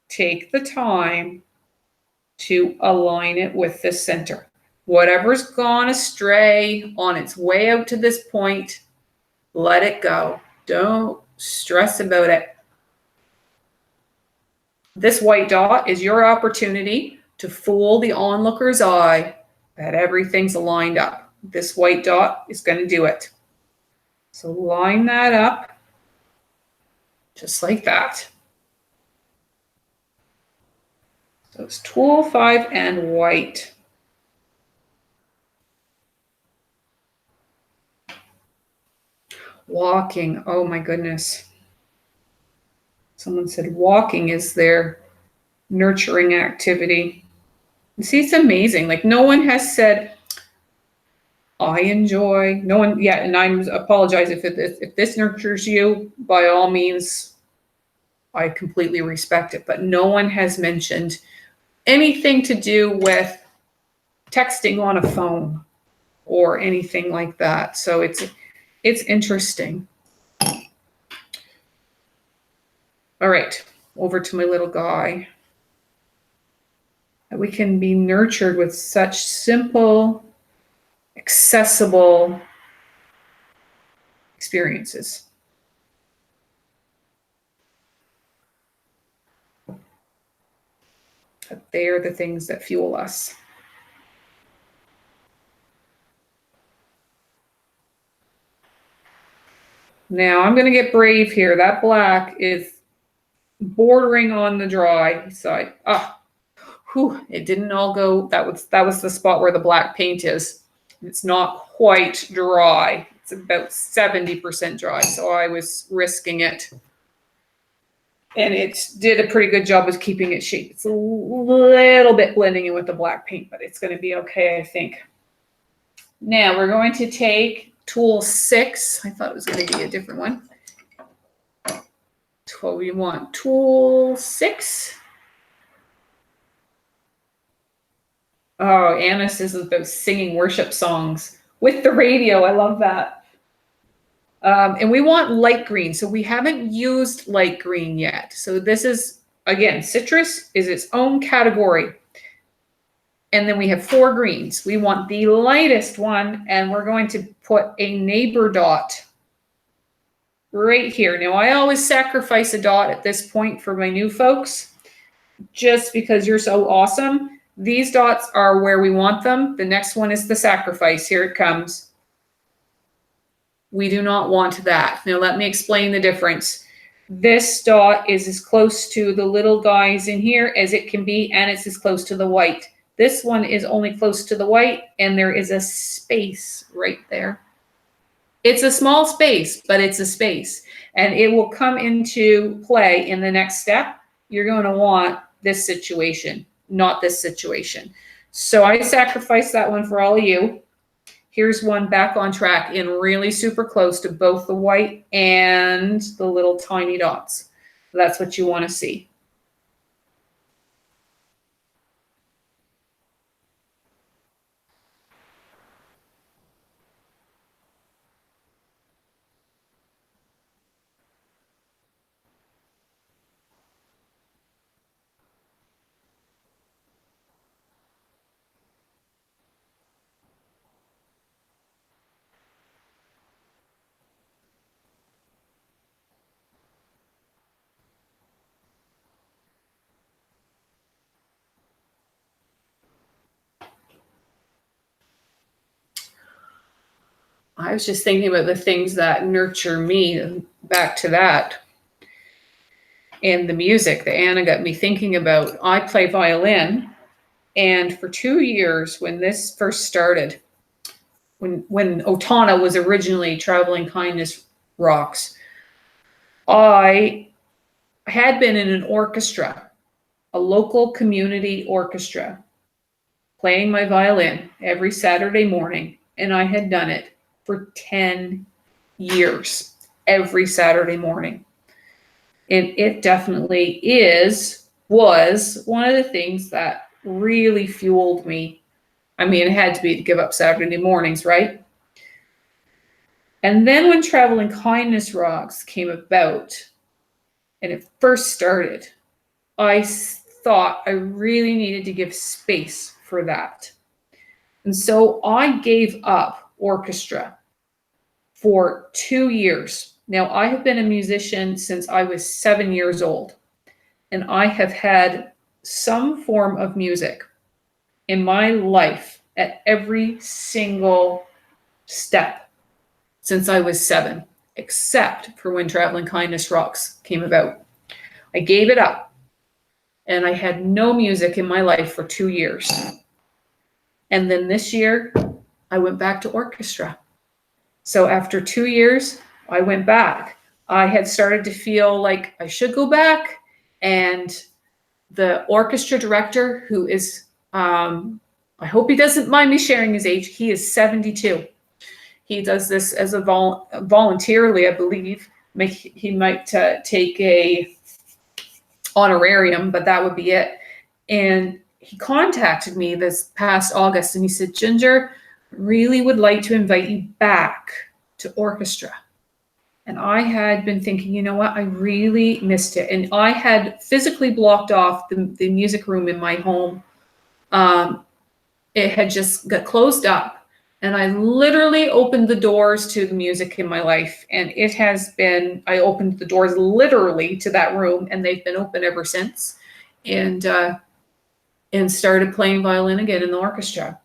take the time to align it with the center. Whatever's gone astray on its way out to this point, let it go. Don't stress about it. This white dot is your opportunity to fool the onlooker's eye that everything's lined up. This white dot is going to do it. So line that up just like that. So it's tool 5 and white. Walking. Oh my goodness. Someone said walking is their nurturing activity. You see, it's amazing. Like no one has said, I enjoy, no one, yeah, and I apologize if this nurtures you, by all means, I completely respect it, but no one has mentioned anything to do with texting on a phone or anything like that. So it's interesting. All right, over to my little guy. We can be nurtured with such simple, accessible experiences. But they are the things that fuel us. Now I'm going to get brave here. That black is bordering on the dry side. It didn't all go. That was the spot where the black paint is. It's not quite dry. It's about 70% dry. So I was risking it. And it did a pretty good job of keeping it shape. It's a little bit blending in with the black paint, but it's going to be okay, I think. Now we're going to take tool 6. I thought it was going to be a different one. So we want tool 6. Oh, Anna says about singing worship songs with the radio. I love that. And we want light green. So we haven't used light green yet. So this is, again, citrus is its own category. And then we have 4 greens. We want the lightest one, and we're going to put a neighbor dot right here. Now, I always sacrifice a dot at this point for my new folks, just because you're so awesome. These dots are where we want them. The next one is the sacrifice. Here it comes. We do not want that. Now, let me explain the difference. This dot is as close to the little guys in here as it can be, and it's as close to the white. This one is only close to the white, and there is a space right there. It's a small space, but it's a space, and it will come into play in the next step. You're going to want this situation, not this situation. So I sacrificed that one for all of you. Here's one back on track in really super close to both the white and the little tiny dots. That's what you want to see. I was just thinking about the things that nurture me, back to that. And the music that Anna got me thinking about. I play violin, And for 2 years, when this first started, when Otauna was originally Traveling Kindness Rocks, I had been in an orchestra, a local community orchestra, playing my violin every Saturday morning, and I had done it for 10 years, every Saturday morning. And it definitely was one of the things that really fueled me. I mean, it had to be to give up Saturday mornings, right? And then when Traveling Kindness Rocks came about and it first started, I thought I really needed to give space for that. And so I gave up orchestra for 2 years. Now, I have been a musician since I was 7 years old, and I have had some form of music in my life at every single step since I was 7, except for when Traveling Kindness Rocks came about. I gave it up, and I had no music in my life for 2 years. And then this year, I went back to orchestra. So after 2 years, I went back. I had started to feel like I should go back. And the orchestra director, who is, I hope he doesn't mind me sharing his age, he is 72. He does this as a voluntarily, I believe. He might take a honorarium, but that would be it. And he contacted me this past August and he said, Ginger, really would like to invite you back to orchestra. And I had been thinking, you know what, I really missed it. And I had physically blocked off the music room in my home. It had just got closed up. And I literally opened the doors to the music in my life. And it has been, I opened the doors literally to that room, and they've been open ever since. And started playing violin again in the orchestra.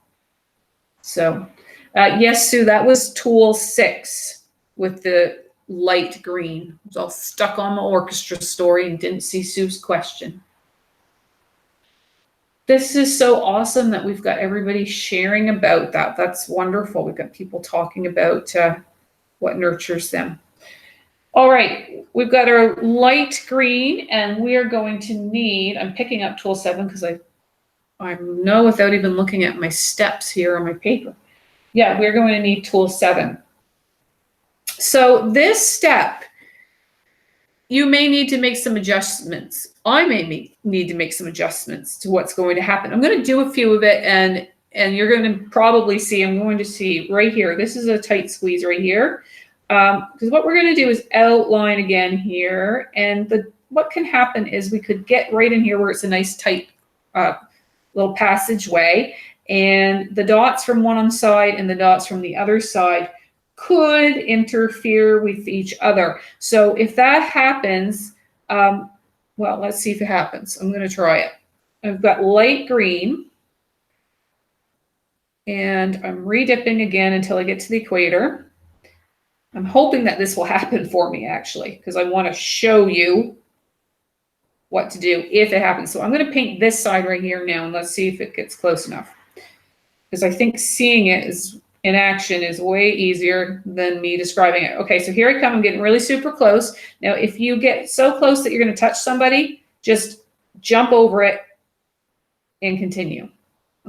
So, yes, Sue, that was tool 6 with the light green. I was all stuck on the orchestra story and didn't see Sue's question. This is so awesome that we've got everybody sharing about that. That's wonderful. We've got people talking about what nurtures them. All right, we've got our light green, and we are going to need, I'm picking up tool 7 because I know without even looking at my steps here on my paper. Yeah, we're going to need tool 7. So this step, you may need to make some adjustments. I may need to make some adjustments to what's going to happen. I'm going to do a few of it, and you're going to probably see, I'm going to see right here. This is a tight squeeze right here. Because what we're going to do is outline again here. And what can happen is we could get right in here where it's a nice tight little passageway. And the dots from one side and the dots from the other side could interfere with each other. So if that happens, well, let's see if it happens. I'm going to try it. I've got light green, and I'm redipping again until I get to the equator. I'm hoping that this will happen for me, actually, because I want to show you what to do if it happens. So I'm going to paint this side right here now, and let's see if it gets close enough. Because I think seeing it in action is way easier than me describing it. Okay, so here I come. I'm getting really super close. Now, if you get so close that you're going to touch somebody, just jump over it and continue.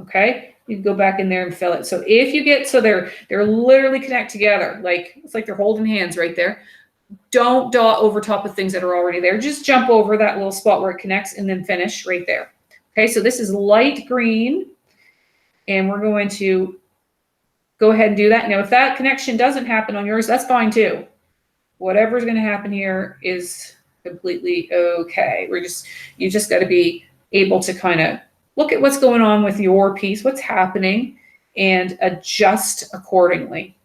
Okay, you can go back in there and fill it. So if you get, so they're literally connect together, like it's like they're holding hands right there. Don't dot over top of things that are already there. Just jump over that little spot where it connects and then finish right there. Okay, so this is light green, and we're going to go ahead and do that. Now, if that connection doesn't happen on yours, that's fine too. Whatever's going to happen here is completely okay. You just got to be able to kind of look at what's going on with your piece, what's happening, and adjust accordingly.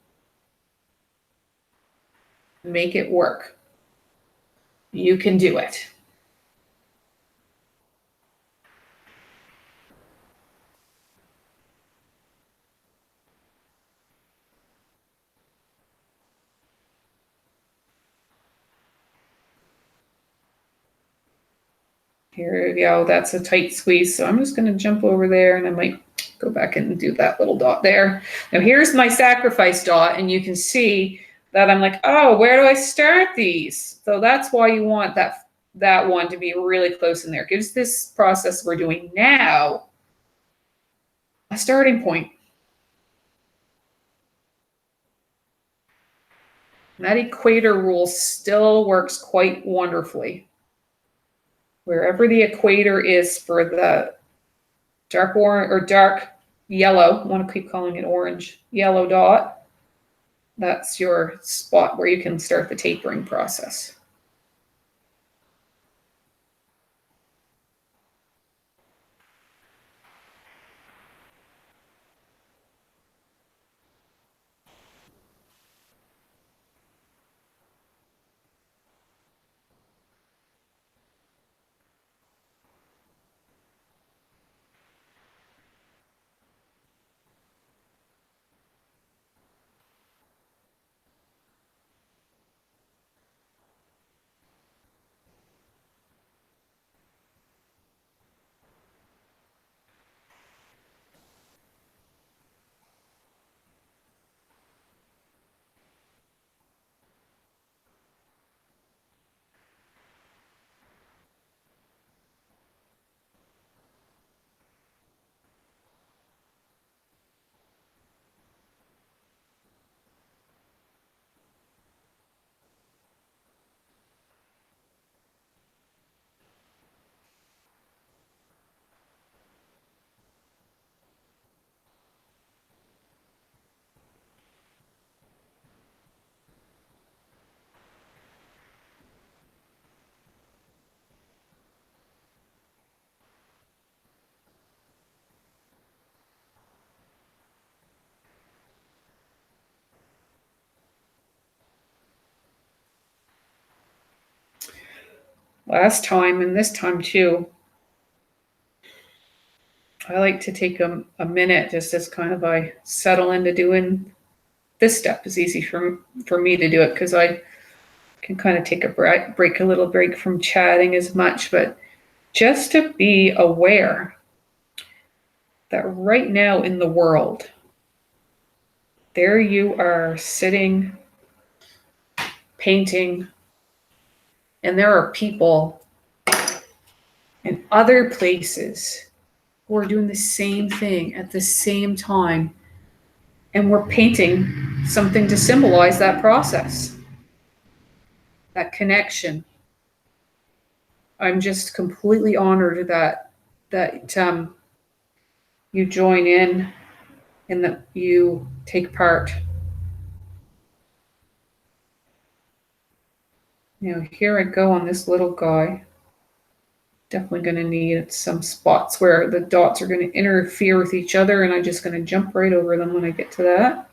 Make it work. You can do it. Here we go. That's a tight squeeze. So I'm just going to jump over there and I might go back and do that little dot there. Now here's my sacrifice dot, and you can see that I'm like, oh, where do I start these? So that's why you want that one to be really close in there. It gives this process we're doing now a starting point. And that equator rule still works quite wonderfully. Wherever the equator is for the dark orange or dark yellow, I want to keep calling it orange, yellow dot, that's your spot where you can start the tapering process. Last time and this time too, I like to take a minute just as kind of I settle into doing this step. Is easy for me to do it because I can kind of take a a little break from chatting as much, but just to be aware that right now in the world, there you are sitting, painting, and there are people in other places who are doing the same thing at the same time. And we're painting something to symbolize that process, that connection. I'm just completely honored that you join in and that you take part. You know, here I go on this little guy. Definitely going to need some spots where the dots are going to interfere with each other, and I'm just going to jump right over them when I get to that.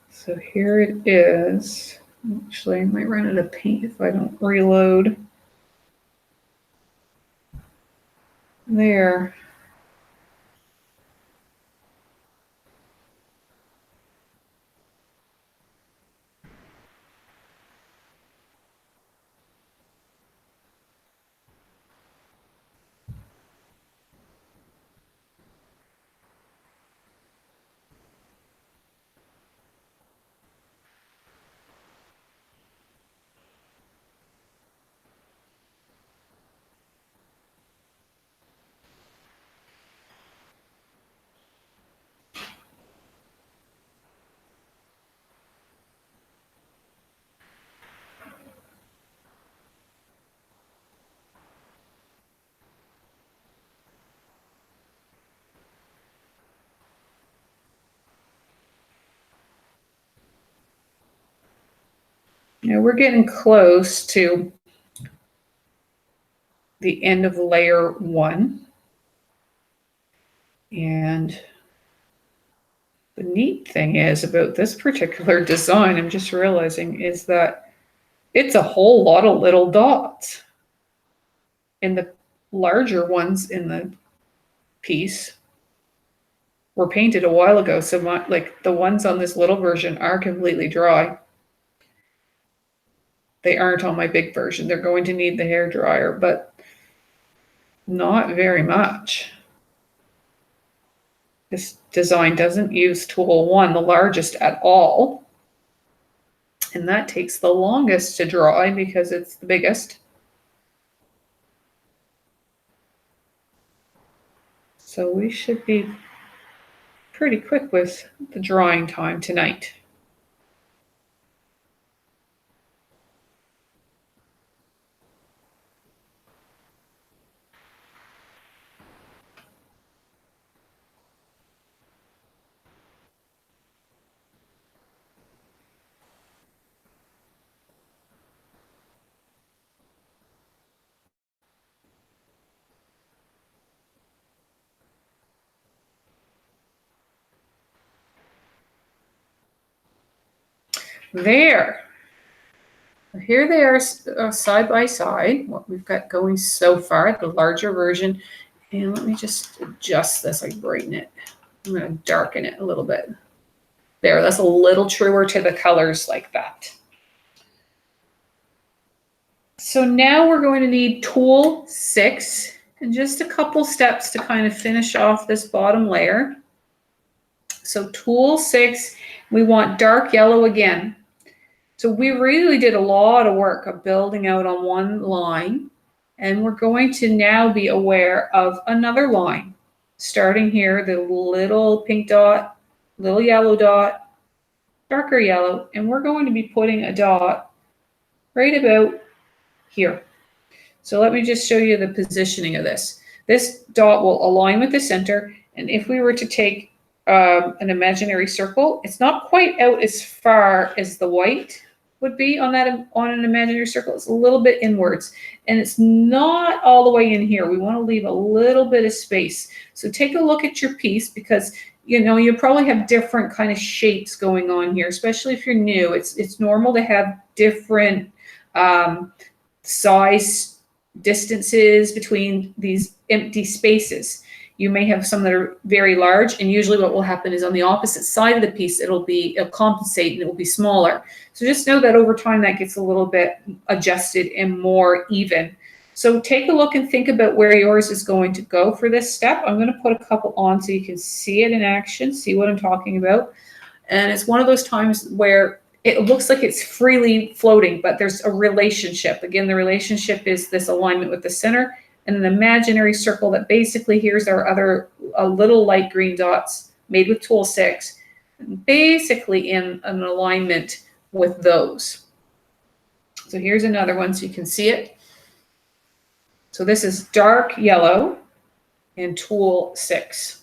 So here it is. Actually, I might run out of paint if I don't reload. There. Now we're getting close to the end of layer 1. And the neat thing is about this particular design, I'm just realizing, is that It's a whole lot of little dots. And the larger ones in the piece were painted a while ago, so like the ones on this little version are completely dry. They aren't on my big version. They're going to need the hair dryer, but not very much. This design doesn't use tool 1, the largest, at all. And that takes the longest to dry because it's the biggest. So we should be pretty quick with the drying time tonight. There. Here they are side by side, what we've got going so far, the larger version. And let me just adjust this, like brighten it. I'm going to darken it a little bit. There, that's a little truer to the colors like that. So now we're going to need tool 6 and just a couple steps to kind of finish off this bottom layer. So tool 6, we want dark yellow again. So we really did a lot of work of building out on one line, and we're going to now be aware of another line. Starting here, the little pink dot, little yellow dot, darker yellow, and we're going to be putting a dot right about here. So let me just show you the positioning of this. This dot will align with the center, and if we were to take an imaginary circle, it's not quite out as far as the white would be on an imaginary circle. It's a little bit inwards, and it's not all the way in here. We want to leave a little bit of space. So take a look at your piece, because you probably have different kind of shapes going on here, especially if you're new. It's normal to have different size distances between these empty spaces. You may have some that are very large, and usually what will happen is on the opposite side of the piece, it'll compensate and it will be smaller. So just know that over time that gets a little bit adjusted and more even. So take a look and think about where yours is going to go for this step. I'm going to put a couple on so you can see it in action, see what I'm talking about. And it's one of those times where it looks like it's freely floating, but there's a relationship. Again, the relationship is this alignment with the center and an imaginary circle that basically, here's our other little light green dots made with tool 6, basically in an alignment with those. So here's another one so you can see it. So this is dark yellow and tool 6.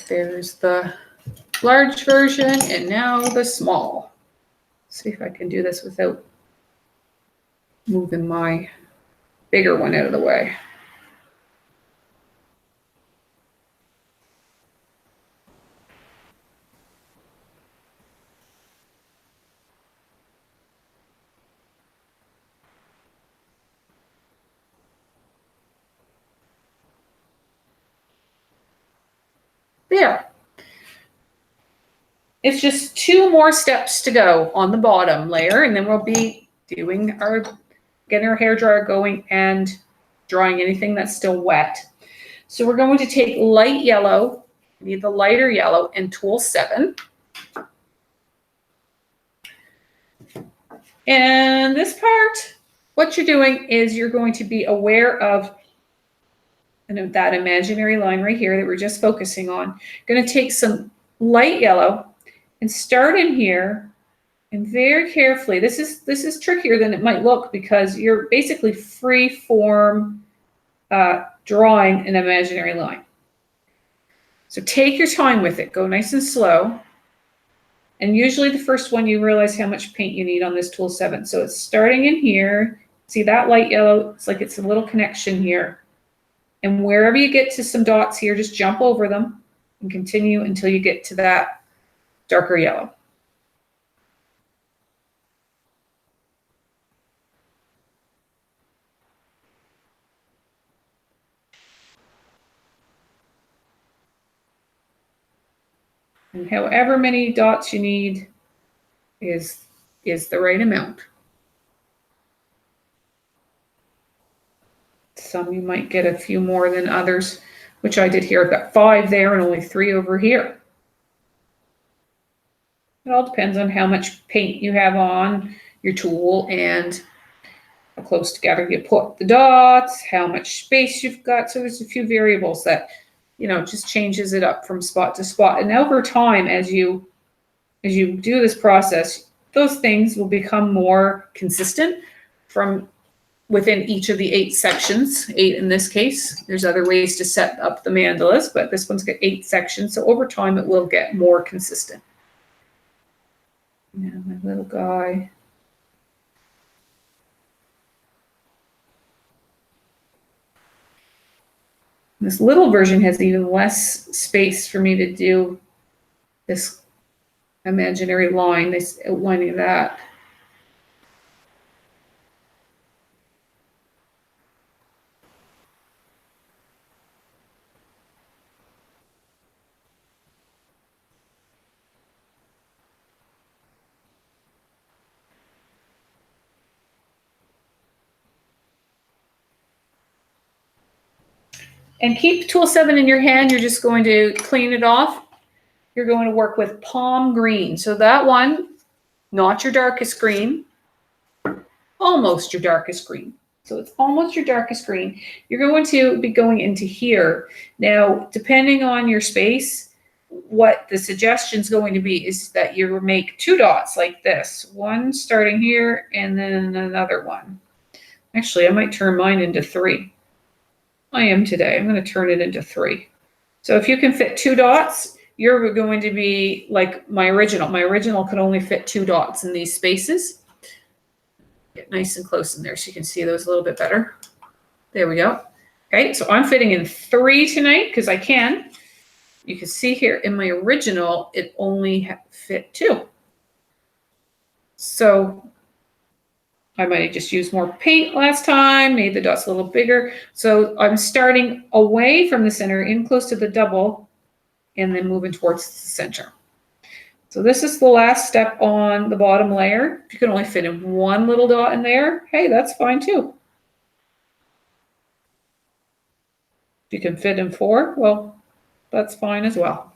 There's the large version, and now the small. Let's see if I can do this without moving my bigger one out of the way. There. It's just 2 more steps to go on the bottom layer, and then we'll be getting our hair dryer going and drying anything that's still wet. So we're going to take light yellow, need the lighter yellow, and tool 7. And this part, what you're doing is you're going to be aware of that imaginary line right here that we're just focusing on. Going to take some light yellow and start in here, and very carefully, this is trickier than it might look, because you're basically free form drawing an imaginary line. So take your time with it. Go nice and slow. And usually the first one, you realize how much paint you need on this tool 7. So it's starting in here. See that light yellow? It's like it's a little connection here. And wherever you get to some dots here, just jump over them and continue until you get to that darker yellow. And however many dots you need is the right amount. Some you might get a few more than others, which I did here. I've got 5 there and only 3 over here. It all depends on how much paint you have on your tool and how close together you put the dots, how much space you've got. So there's a few variables that, just changes it up from spot to spot. And over time, as you do this process, those things will become more consistent from within each of the 8 sections, 8 in this case. There's other ways to set up the mandalas, but this one's got 8 sections. So over time, it will get more consistent. Now my little guy. This little version has even less space for me to do this imaginary line, this outlining that. And keep tool 7 in your hand. You're just going to clean it off. You're going to work with palm green. So that one, not your darkest green, almost your darkest green. So it's almost your darkest green. You're going to be going into here. Now, depending on your space, what the suggestion is going to be is that you make 2 dots like this. One starting here and then another one. Actually, I might turn mine into 3. I am today. I'm going to turn it into 3. So if you can fit 2 dots, you're going to be like my original. My original could only fit 2 dots in these spaces. Get nice and close in there so you can see those a little bit better. There we go. Okay, so I'm fitting in 3 tonight because I can. You can see here in my original, it only fit 2. So I might have just used more paint last time, made the dots a little bigger. So I'm starting away from the center, in close to the double, and then moving towards the center. So this is the last step on the bottom layer. If you can only fit in 1 little dot in there, hey, that's fine too. If you can fit in 4, well, that's fine as well.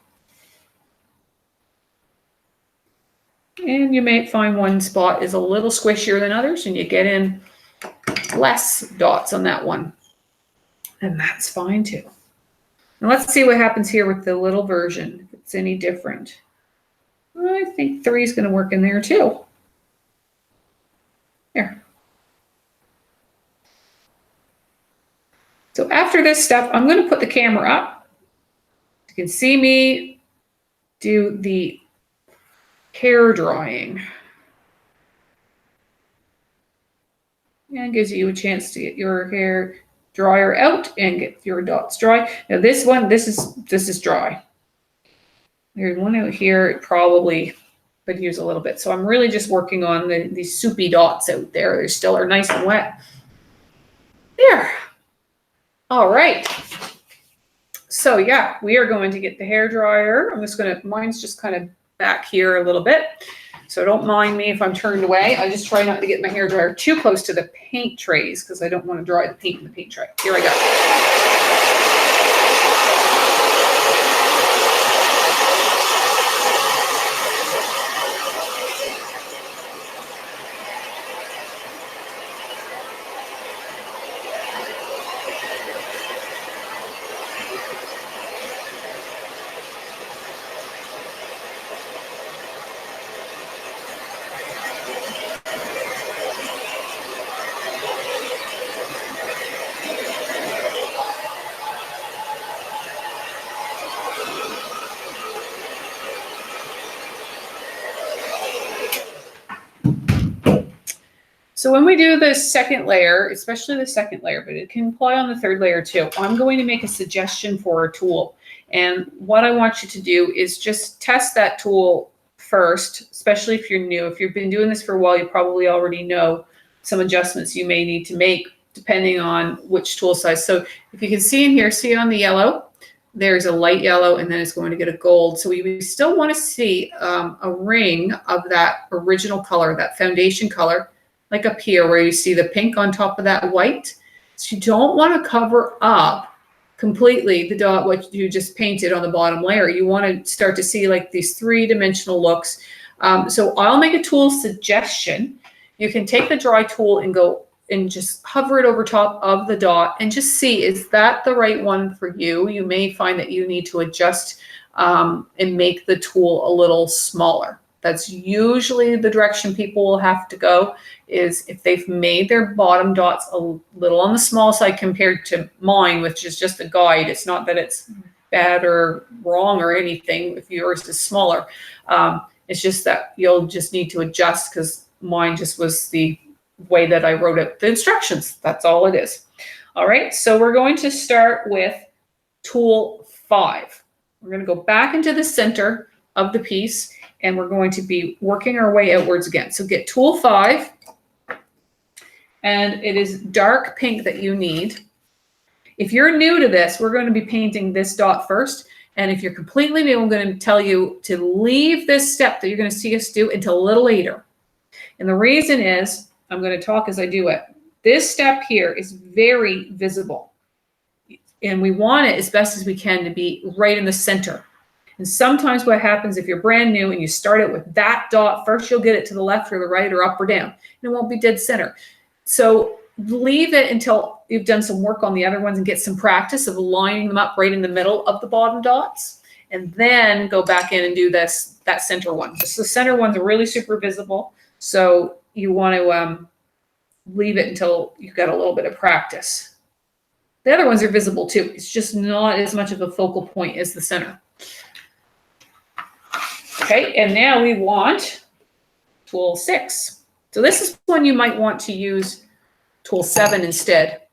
And you may find one spot is a little squishier than others, and you get in less dots on that one. And that's fine too. Now let's see what happens here with the little version, if it's any different. I think 3 is going to work in there too. There. So after this step, I'm going to put the camera up. You can see me do the hair drying. And gives you a chance to get your hair dryer out and get your dots dry. Now this one, this is dry. There's one out here, it probably could use a little bit. So I'm really just working on these soupy dots out there. They still are nice and wet. There. All right. So yeah, we are going to get the hair dryer. Mine's just kind of back here a little bit. So don't mind me if I'm turned away. I just try not to get my hair dryer too close to the paint trays because I don't want to dry the paint in the paint tray. Here I go. So when we do the second layer, especially the second layer, but it can apply on the third layer too, I'm going to make a suggestion for a tool. And what I want you to do is just test that tool first, especially if you're new. If you've been doing this for a while, you probably already know some adjustments you may need to make depending on which tool size. So if you can see in here, see on the yellow, there's a light yellow and then it's going to get a gold. So we still want to see a ring of that original color, that foundation color, like up here where you see the pink on top of that white. So you don't want to cover up completely the dot what you just painted on the bottom layer. You want to start to see like these three-dimensional looks. So I'll make a tool suggestion. You can take the dry tool and go and just hover it over top of the dot and just see, is that the right one for you? You may find that you need to adjust and make the tool a little smaller. That's usually the direction people will have to go, is if they've made their bottom dots a little on the small side compared to mine, which is just a guide. It's not that it's bad or wrong or anything if yours is smaller. It's just that you'll just need to adjust because mine just was the way that I wrote it, the instructions. That's all it is. All right, so we're going to start with tool 5. We're going to go back into the center of the piece and we're going to be working our way outwards again. So get tool 5, and it is dark pink that you need. If you're new to this, we're going to be painting this dot first. And if you're completely new, I'm going to tell you to leave this step that you're going to see us do until a little later. And the reason is, I'm going to talk as I do it. This step here is very visible. And we want it as best as we can to be right in the center. And sometimes what happens if you're brand new and you start it with that dot first, you'll get it to the left or the right or up or down. And it won't be dead center. So leave it until you've done some work on the other ones and get some practice of lining them up right in the middle of the bottom dots. And then go back in and do that center one. Just the center ones are really super visible. So you want to leave it until you've got a little bit of practice. The other ones are visible too. It's just not as much of a focal point as the center. Okay, and now we want tool 6. So this is one you might want to use tool 7 instead.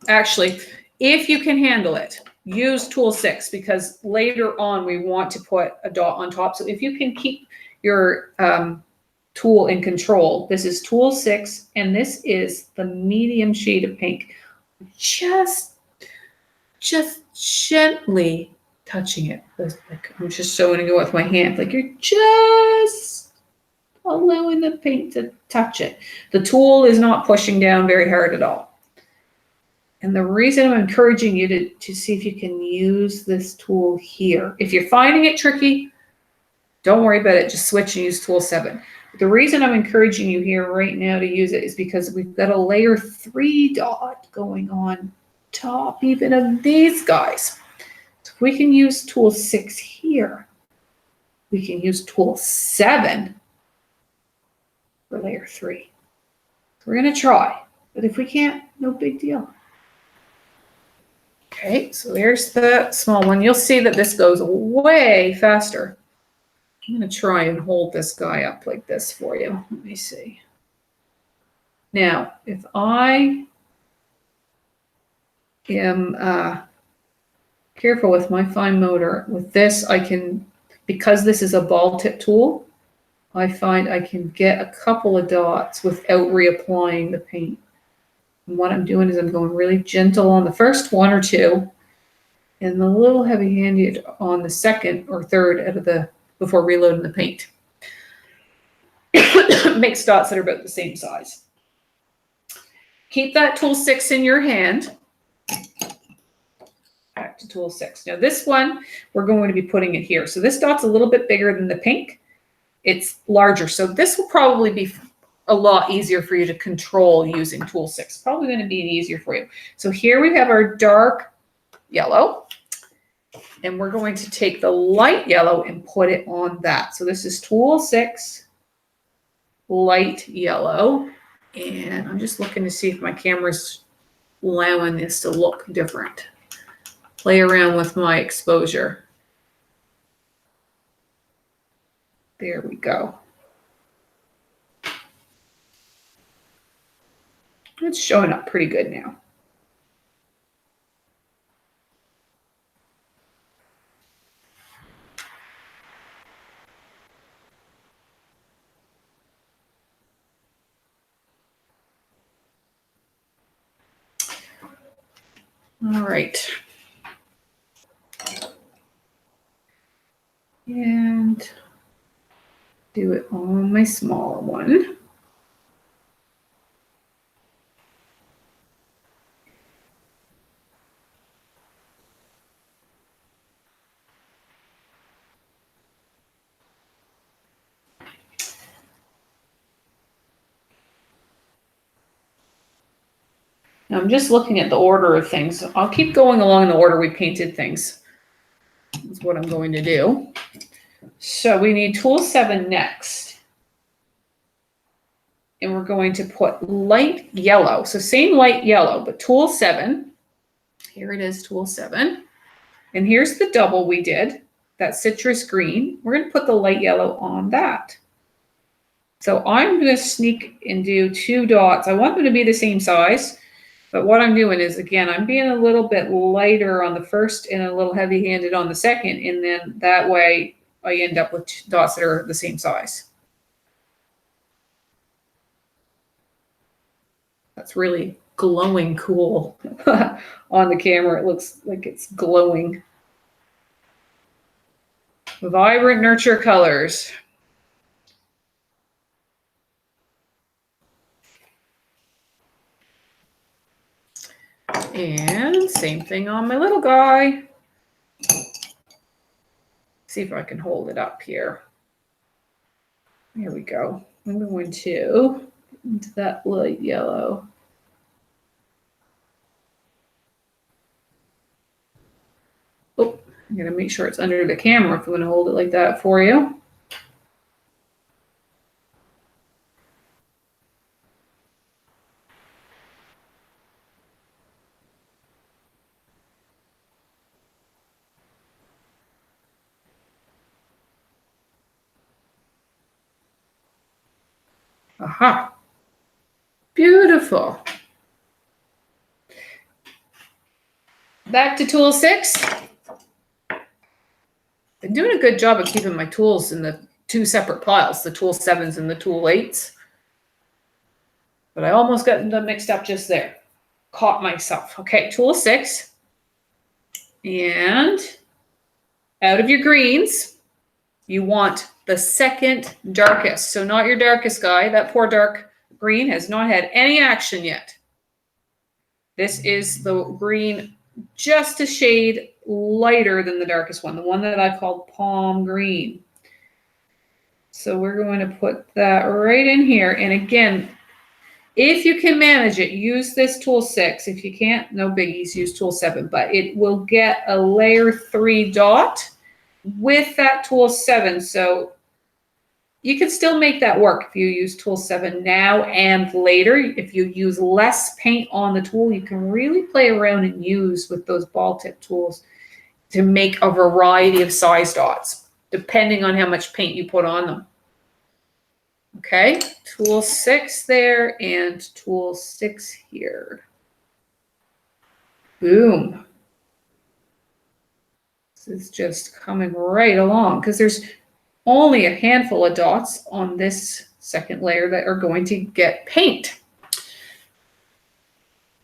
Actually, if you can handle it, use tool 6 because later on we want to put a dot on top. So if you can keep your tool in control, this is tool 6 and this is the medium shade of pink. Just gently touching it. Like I'm just showing it with my hand. Like you're just allowing the paint to touch it. The tool is not pushing down very hard at all. And the reason I'm encouraging you to see if you can use this tool here. If you're finding it tricky, don't worry about it. Just switch and use tool 7. The reason I'm encouraging you here right now to use it is because we've got a layer 3 dot going on top even of these guys. So if we can use tool 6 here, we can use tool 7 for layer 3. So we're going to try, but if we can't, no big deal. Okay, so there's the small one. You'll see that this goes way faster. I'm going to try and hold this guy up like this for you. Let me see. Now, if I am careful with my fine motor, with this I can, because this is a ball tip tool, I find I can get a couple of dots without reapplying the paint. And what I'm doing is I'm going really gentle on the first 1 or 2 and a little heavy-handed on the second or third out of the before reloading the paint. Makes dots that are about the same size. Keep that tool 6 in your hand. Back to tool 6. Now this one, we're going to be putting it here. So this dot's a little bit bigger than the pink. It's larger. So this will probably be a lot easier for you to control using tool 6. Probably going to be easier for you. So here we have our dark yellow. And we're going to take the light yellow and put it on that. So this is tool 6, light yellow. And I'm just looking to see if my camera's allowing this to look different. Play around with my exposure. There we go. It's showing up pretty good now. All right. And do it on my smaller one. Now I'm just looking at the order of things. I'll keep going along in the order we painted things. That's what I'm going to do. So we need tool 7 next. And we're going to put light yellow. So same light yellow, but tool 7. Here it is, tool 7. And here's the double we did, that citrus green. We're going to put the light yellow on that. So I'm going to sneak and do 2 dots. I want them to be the same size. But what I'm doing is, again, I'm being a little bit lighter on the first and a little heavy-handed on the second. And then that way I end up with dots that are the same size. That's really glowing cool on the camera. It looks like it's glowing. Vibrant nurture colors. And same thing on my little guy. See if I can hold it up here. Here we go. I'm going to into that light yellow. Oh, I'm going to make sure it's under the camera if I'm going to hold it like that for you. Aha. Beautiful. Back to tool 6. Been doing a good job of keeping my tools in the 2 separate piles, the tool 7s and the tool 8s. But I almost got them mixed up just there. Caught myself. Okay, tool 6. And out of your greens, you want the second darkest. So not your darkest guy. That poor dark green has not had any action yet. This is the green just a shade lighter than the darkest one, the one that I called palm green. So we're going to put that right in here. And again, if you can manage it, use this tool 6. If you can't, no biggies, use tool 7. But it will get a layer 3 dot with that tool 7. So you can still make that work if you use tool 7 now and later. If you use less paint on the tool, you can really play around and use with those ball tip tools to make a variety of size dots, depending on how much paint you put on them. Okay, tool 6 there and tool 6 here. Boom. This is just coming right along because there's only a handful of dots on this second layer that are going to get paint.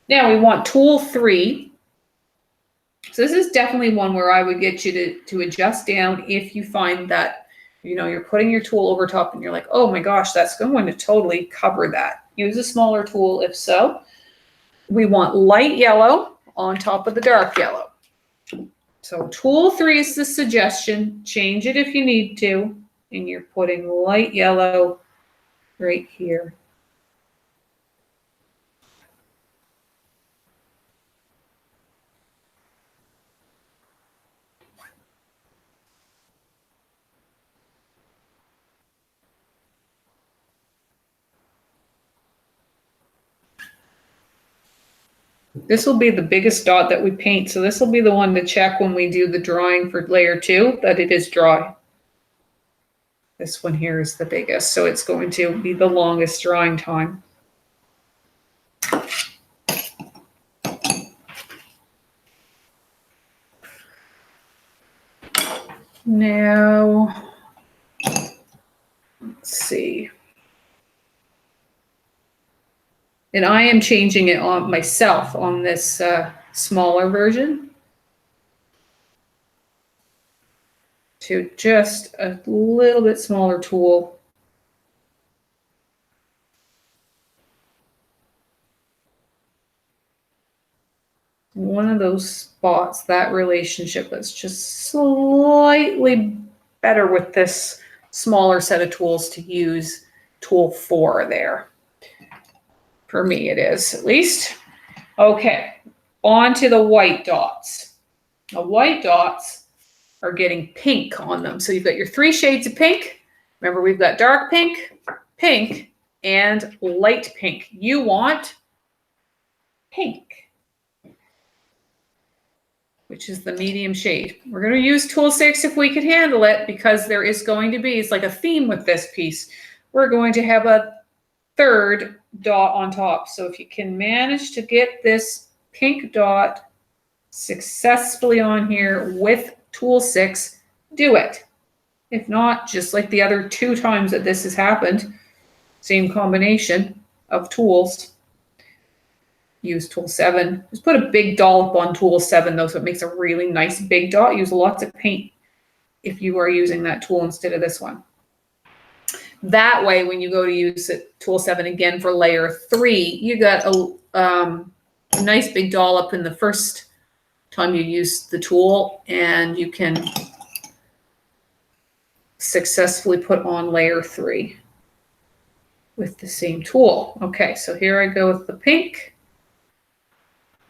Now we want tool 3. So this is definitely one where I would get you to adjust down if you find that, you know, you're putting your tool over top and you're like, oh my gosh, that's going to totally cover that. Use a smaller tool if so. We want light yellow on top of the dark yellow. So tool 3 is the suggestion. Change it if you need to. And you're putting light yellow right here. This will be the biggest dot that we paint. So this will be the one to check when we do the drawing for layer 2 that it is dry. This one here is the biggest, so it's going to be the longest drying time. Now, let's see. And I am changing it on myself on this smaller version to just a little bit smaller tool. One of those spots, that relationship that's just slightly better with this smaller set of tools to use tool 4 there. For me, it is at least. Okay, on to the white dots. The white dots are getting pink on them. So you've got your 3 shades of pink. Remember, we've got dark pink, pink, and light pink. You want pink, which is the medium shade. We're going to use tool 6 if we could handle it, because there is going to be, it's like a theme with this piece. We're going to have a 3rd dot on top. So if you can manage to get this pink dot successfully on here with tool 6, do it. If not, just like the other 2 times that this has happened, same combination of tools, use tool 7. Just put a big dollop on tool 7 though, so it makes a really nice big dot. Use lots of paint if you are using that tool instead of this one. That way, when you go to use it, tool 7 again for layer 3, you got a nice big dollop in the first time you use the tool, and you can successfully put on layer 3 with the same tool. Okay, so here I go with the pink.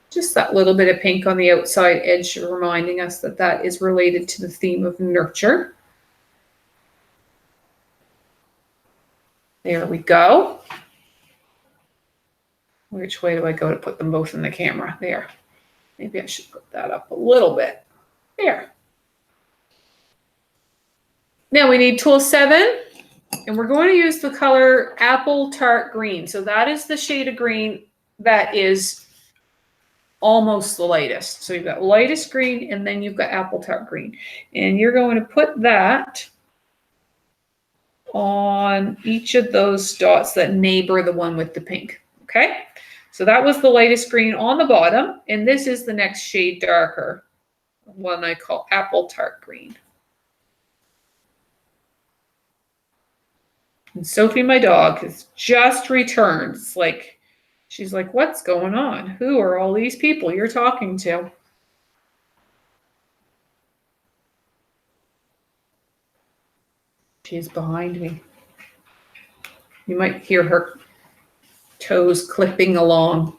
Just that little bit of pink on the outside edge, reminding us that that is related to the theme of nurture. There we go. Which way do I go to put them both in the camera? There. Maybe I should put that up a little bit. There. Now we need tool 7, and we're going to use the color Apple Tart Green. So that is the shade of green that is almost the lightest. So you've got lightest green, and then you've got Apple Tart Green. And you're going to put that on each of those dots that neighbor the one with the pink. Okay, so that was the lightest green on the bottom, and this is the next shade darker, one I call Apple Tart Green. And Sophie, my dog, has just returned. It's like, she's like, what's going on? Who are all these people you're talking to? She's behind me. You might hear her toes clipping along.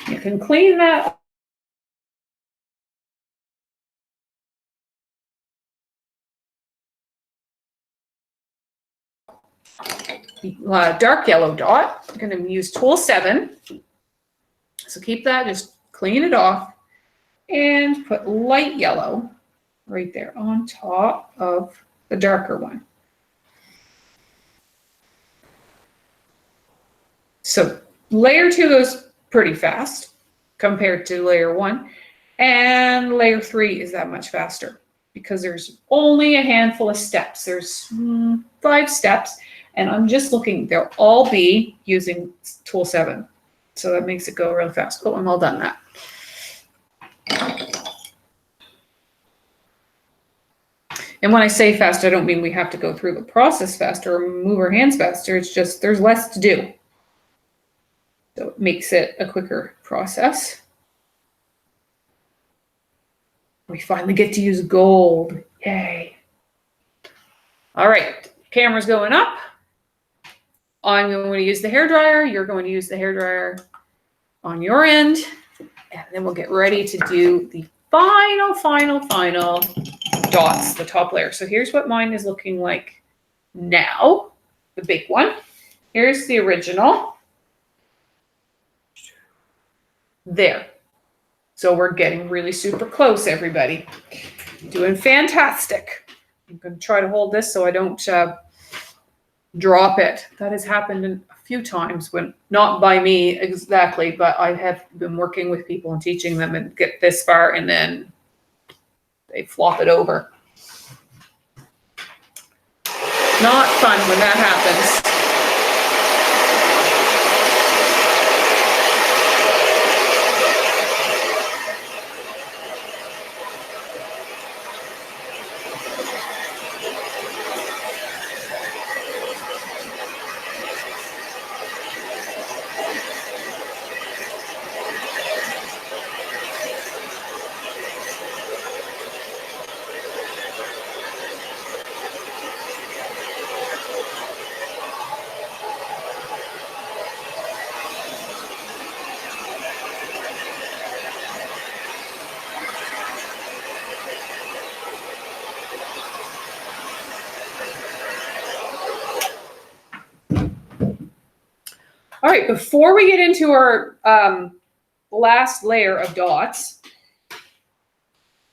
You can clean that. Dark yellow dot. I'm going to use tool 7. So keep that, just clean it off, and put light yellow right there on top of the darker one. So layer 2 goes pretty fast compared to layer 1, and layer 3 is that much faster because there's only a handful of steps. There's 5 steps, and I'm just looking, they'll all be using tool 7. So that makes it go real fast. Oh, I'm all done that. And when I say fast, I don't mean we have to go through the process faster or move our hands faster. It's just there's less to do. So it makes it a quicker process. We finally get to use gold. Yay. All right, camera's going up. I'm going to use the hairdryer. You're going to use the hairdryer on your end. And then we'll get ready to do the final dots, the top layer. So here's what mine is looking like now, the big one. Here's the original. There. So we're getting really super close, everybody. Doing fantastic. I'm going to try to hold this so I don't drop it. That has happened a few times, when not by me exactly, but I have been working with people and teaching them and get this far and then they flop it over. Not fun when that happens. All right, before we get into our last layer of dots,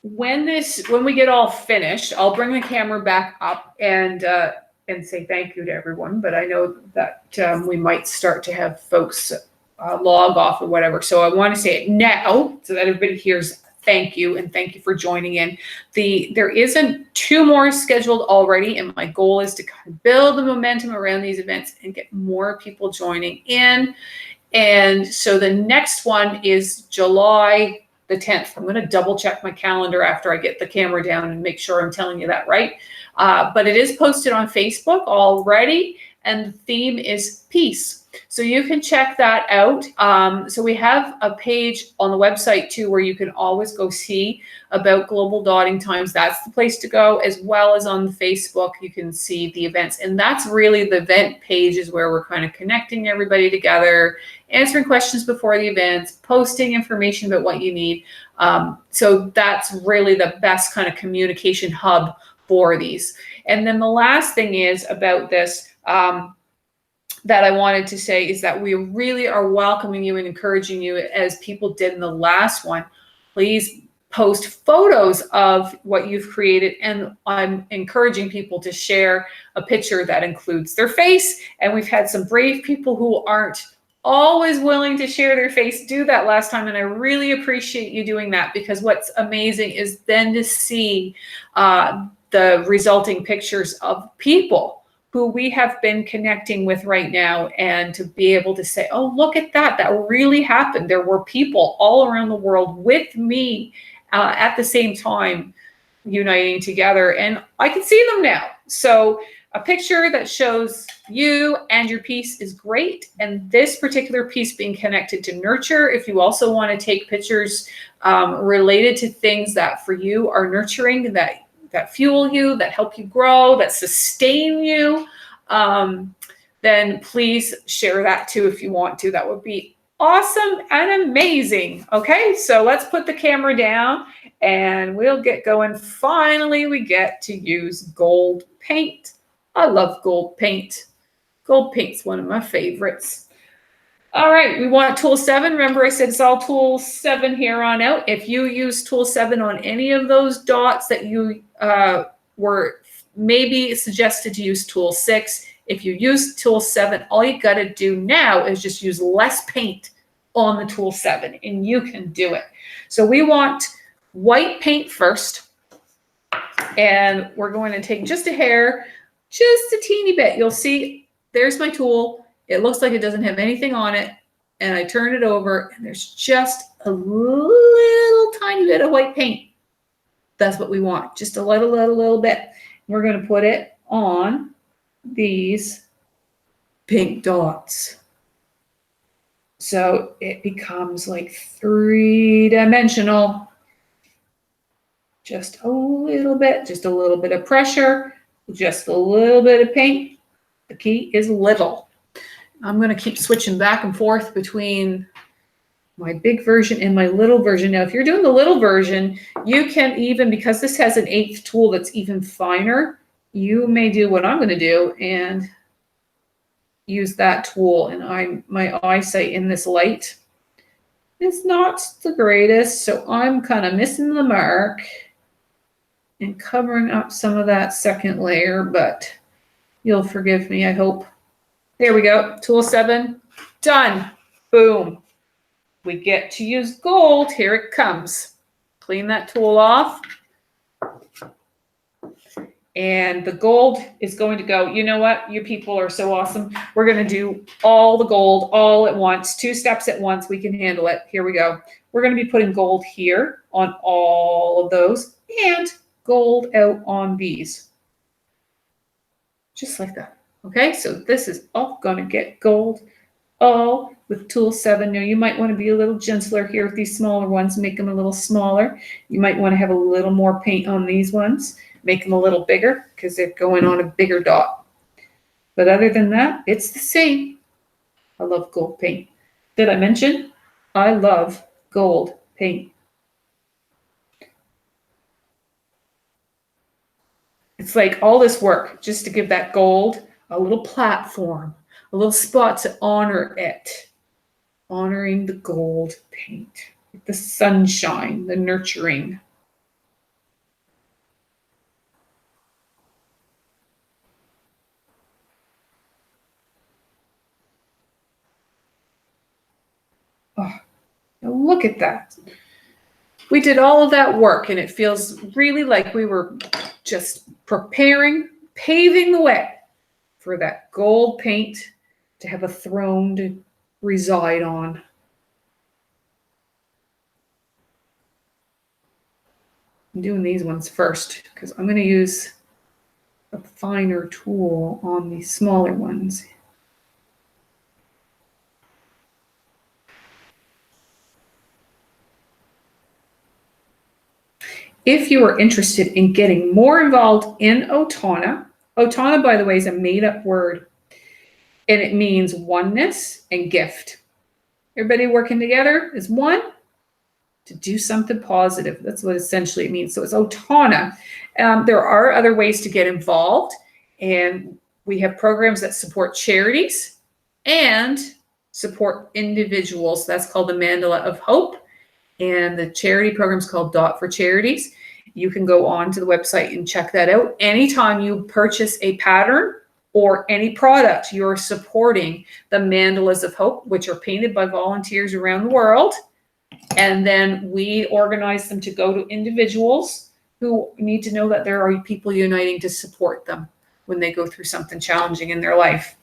when we get all finished, I'll bring the camera back up and say thank you to everyone. But I know that we might start to have folks log off or whatever. So I want to say it now so that everybody hears thank you, and thank you for joining in. There isn't 2 more scheduled already, and my goal is to kind of build the momentum around these events and get more people joining in. And so the next one is July the 10th. I'm going to double check my calendar after I get the camera down and make sure I'm telling you that right. But it is posted on Facebook already, and the theme is peace. So you can check that out. So we have a page on the website too, where you can always go see about Global Dotting Times. That's the place to go, as well as on Facebook, you can see the events. And that's really the event page, is where we're kind of connecting everybody together, answering questions before the events, posting information about what you need. So that's really the best kind of communication hub for these. And then the last thing is about this, that I wanted to say, is that we really are welcoming you and encouraging you, as people did in the last one. Please post photos of what you've created, and I'm encouraging people to share a picture that includes their face. And we've had some brave people who aren't always willing to share their face do that last time, and I really appreciate you doing that, because what's amazing is then to see the resulting pictures of people who we have been connecting with right now, and to be able to say, oh, look at that, that really happened. There were people all around the world with me at the same time, uniting together, and I can see them now. So a picture that shows you and your piece is great. And this particular piece being connected to nurture, if you also want to take pictures related to things that for you are nurturing, that fuel you, that help you grow, that sustain you, then please share that too if you want to. That would be awesome and amazing. Okay, so let's put the camera down and we'll get going. Finally, we get to use gold paint. I love gold paint. Gold paint's one of my favorites. All right, we want tool 7. Remember I said it's all tool 7 here on out. If you use tool 7 on any of those dots that you were maybe suggested to use tool 6, if you use tool 7, all you got to do now is just use less paint on the tool 7, and you can do it. So we want white paint first, and we're going to take just a hair, just a teeny bit. You'll see there's my tool. It looks like it doesn't have anything on it, and I turn it over, and there's just a little tiny bit of white paint. That's what we want, just a little bit. We're going to put it on these pink dots. So it becomes like 3-dimensional. Just a little bit of pressure. just a little bit of paint. The key is little. I'm going to keep switching back and forth between my big version and my little version. Now, if you're doing the little version, you can even, because this has an 8th tool that's even finer, you may do what I'm going to do and use that tool. And my eyesight in this light is not the greatest, so I'm kind of missing the mark and covering up some of that second layer, but you'll forgive me, I hope. There we go, tool 7, done, boom. We get to use gold, here it comes. Clean that tool off. And the gold is going to go, you know what, you people are so awesome. We're going to do all the gold all at once, 2 steps at once. We can handle it. Here we go. We're going to be putting gold here on all of those and gold out on these. Just like that. Okay, so this is all going to get gold all with tool 7. Now you might want to be a little gentler here with these smaller ones, make them a little smaller. You might want to have a little more paint on these ones. Make them a little bigger because they're going on a bigger dot. But other than that, it's the same. I love gold paint. Did I mention? I love gold paint. It's like all this work just to give that gold a little platform, a little spot to honor it. Honoring the gold paint, the sunshine, the nurturing. Oh, look at that. We did all of that work and it feels really like we were just preparing, paving the way for that gold paint to have a throne to reside on. I'm doing these ones first because I'm going to use a finer tool on these smaller ones. If you are interested in getting more involved in Otauna, Otauna, by the way, is a made-up word, and it means oneness and gift. Everybody working together is one to do something positive. That's what essentially it means. So it's Otauna. There are other ways to get involved, and we have programs that support charities and support individuals. That's called the Mandala of Hope. And the charity program is called Dot for Charities. You can go on to the website and check that out. Anytime you purchase a pattern or any product, you're supporting the Mandalas of Hope, which are painted by volunteers around the world. And then we organize them to go to individuals who need to know that there are people uniting to support them when they go through something challenging in their life.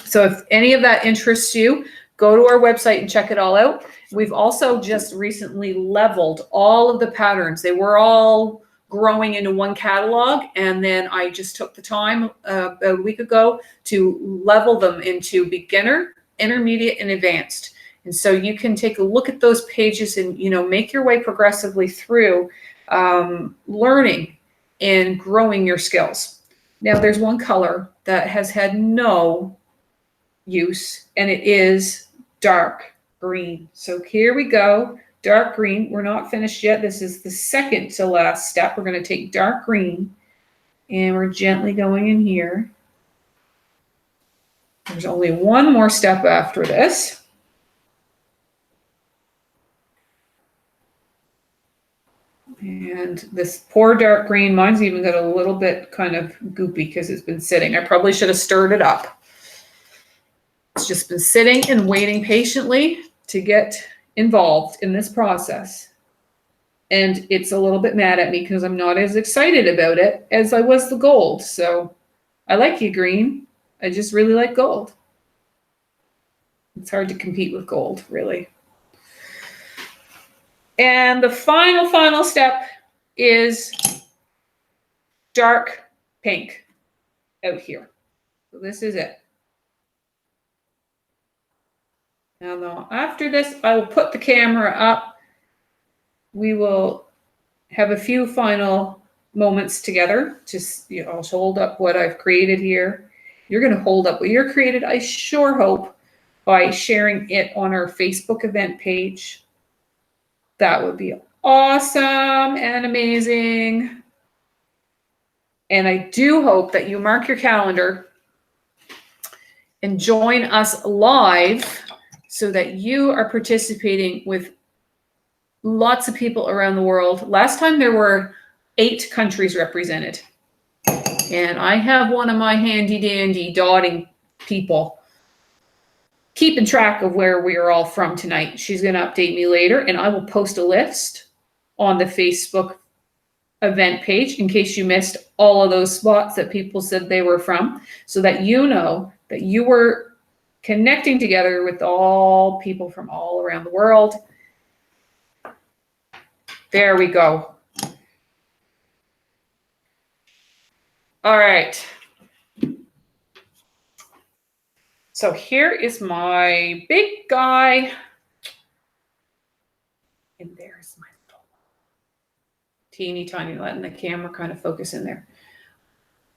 So if any of that interests you, go to our website and check it all out. We've also just recently leveled all of the patterns. They were all growing into one catalog, and then I just took the time about a week ago to level them into beginner, intermediate, and advanced. And so you can take a look at those pages and, you know, make your way progressively through learning and growing your skills. Now, there's one color that has had no use, and it is dark green. So here we go, dark green. We're not finished yet. This is the second to last step. We're going to take dark green and we're gently going in here. There's only one more step after this. And this poor dark green, mine's even got a little bit kind of goopy because it's been sitting. I probably should have stirred it up. It's just been sitting and waiting patiently to get involved in this process. And it's a little bit mad at me because I'm not as excited about it as I was the gold. So I like you, green. I just really like gold. It's hard to compete with gold, really. And the final step is dark pink out here. So this is it. Now, after this, I will put the camera up. We will have a few final moments together. Just, I'll hold up what I've created here. You're going to hold up what you're created, I sure hope, by sharing it on our Facebook event page. That would be awesome and amazing. And I do hope that you mark your calendar and join us live so that you are participating with lots of people around the world. Last time there were 8 countries represented. And I have one of my handy dandy dotting people keeping track of where we are all from tonight. She's going to update me later, and I will post a list on the Facebook event page in case you missed all of those spots that people said they were from, so that you know that you were connecting together with all people from all around the world. There we go. All right. So here is my big guy. And there's my little teeny tiny, letting the camera kind of focus in there.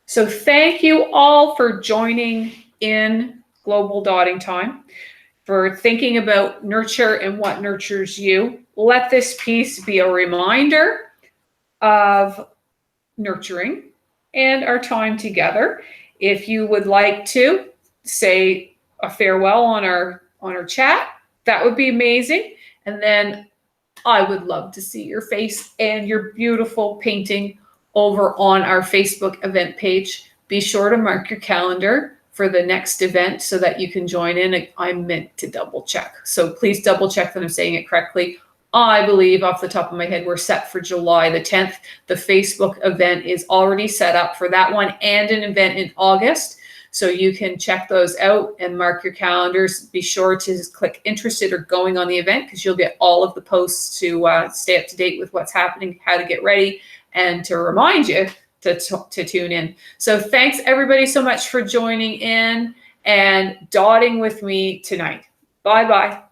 So thank you all for joining in Global Dotting Time, for thinking about nurture and what nurtures you. Let this piece be a reminder of nurturing and our time together. If you would like to say a farewell on our chat, that would be amazing. And then I would love to see your face and your beautiful painting over on our Facebook event page. Be sure to mark your calendar for the next event so that you can join in. I meant to double check. So please double check that I'm saying it correctly. I believe off the top of my head, we're set for July the 10th. The Facebook event is already set up for that one and an event in August. So you can check those out and mark your calendars. Be sure to click interested or going on the event, because you'll get all of the posts to stay up to date with what's happening, how to get ready, and to remind you to tune in. So thanks everybody so much for joining in and dotting with me tonight. Bye-bye.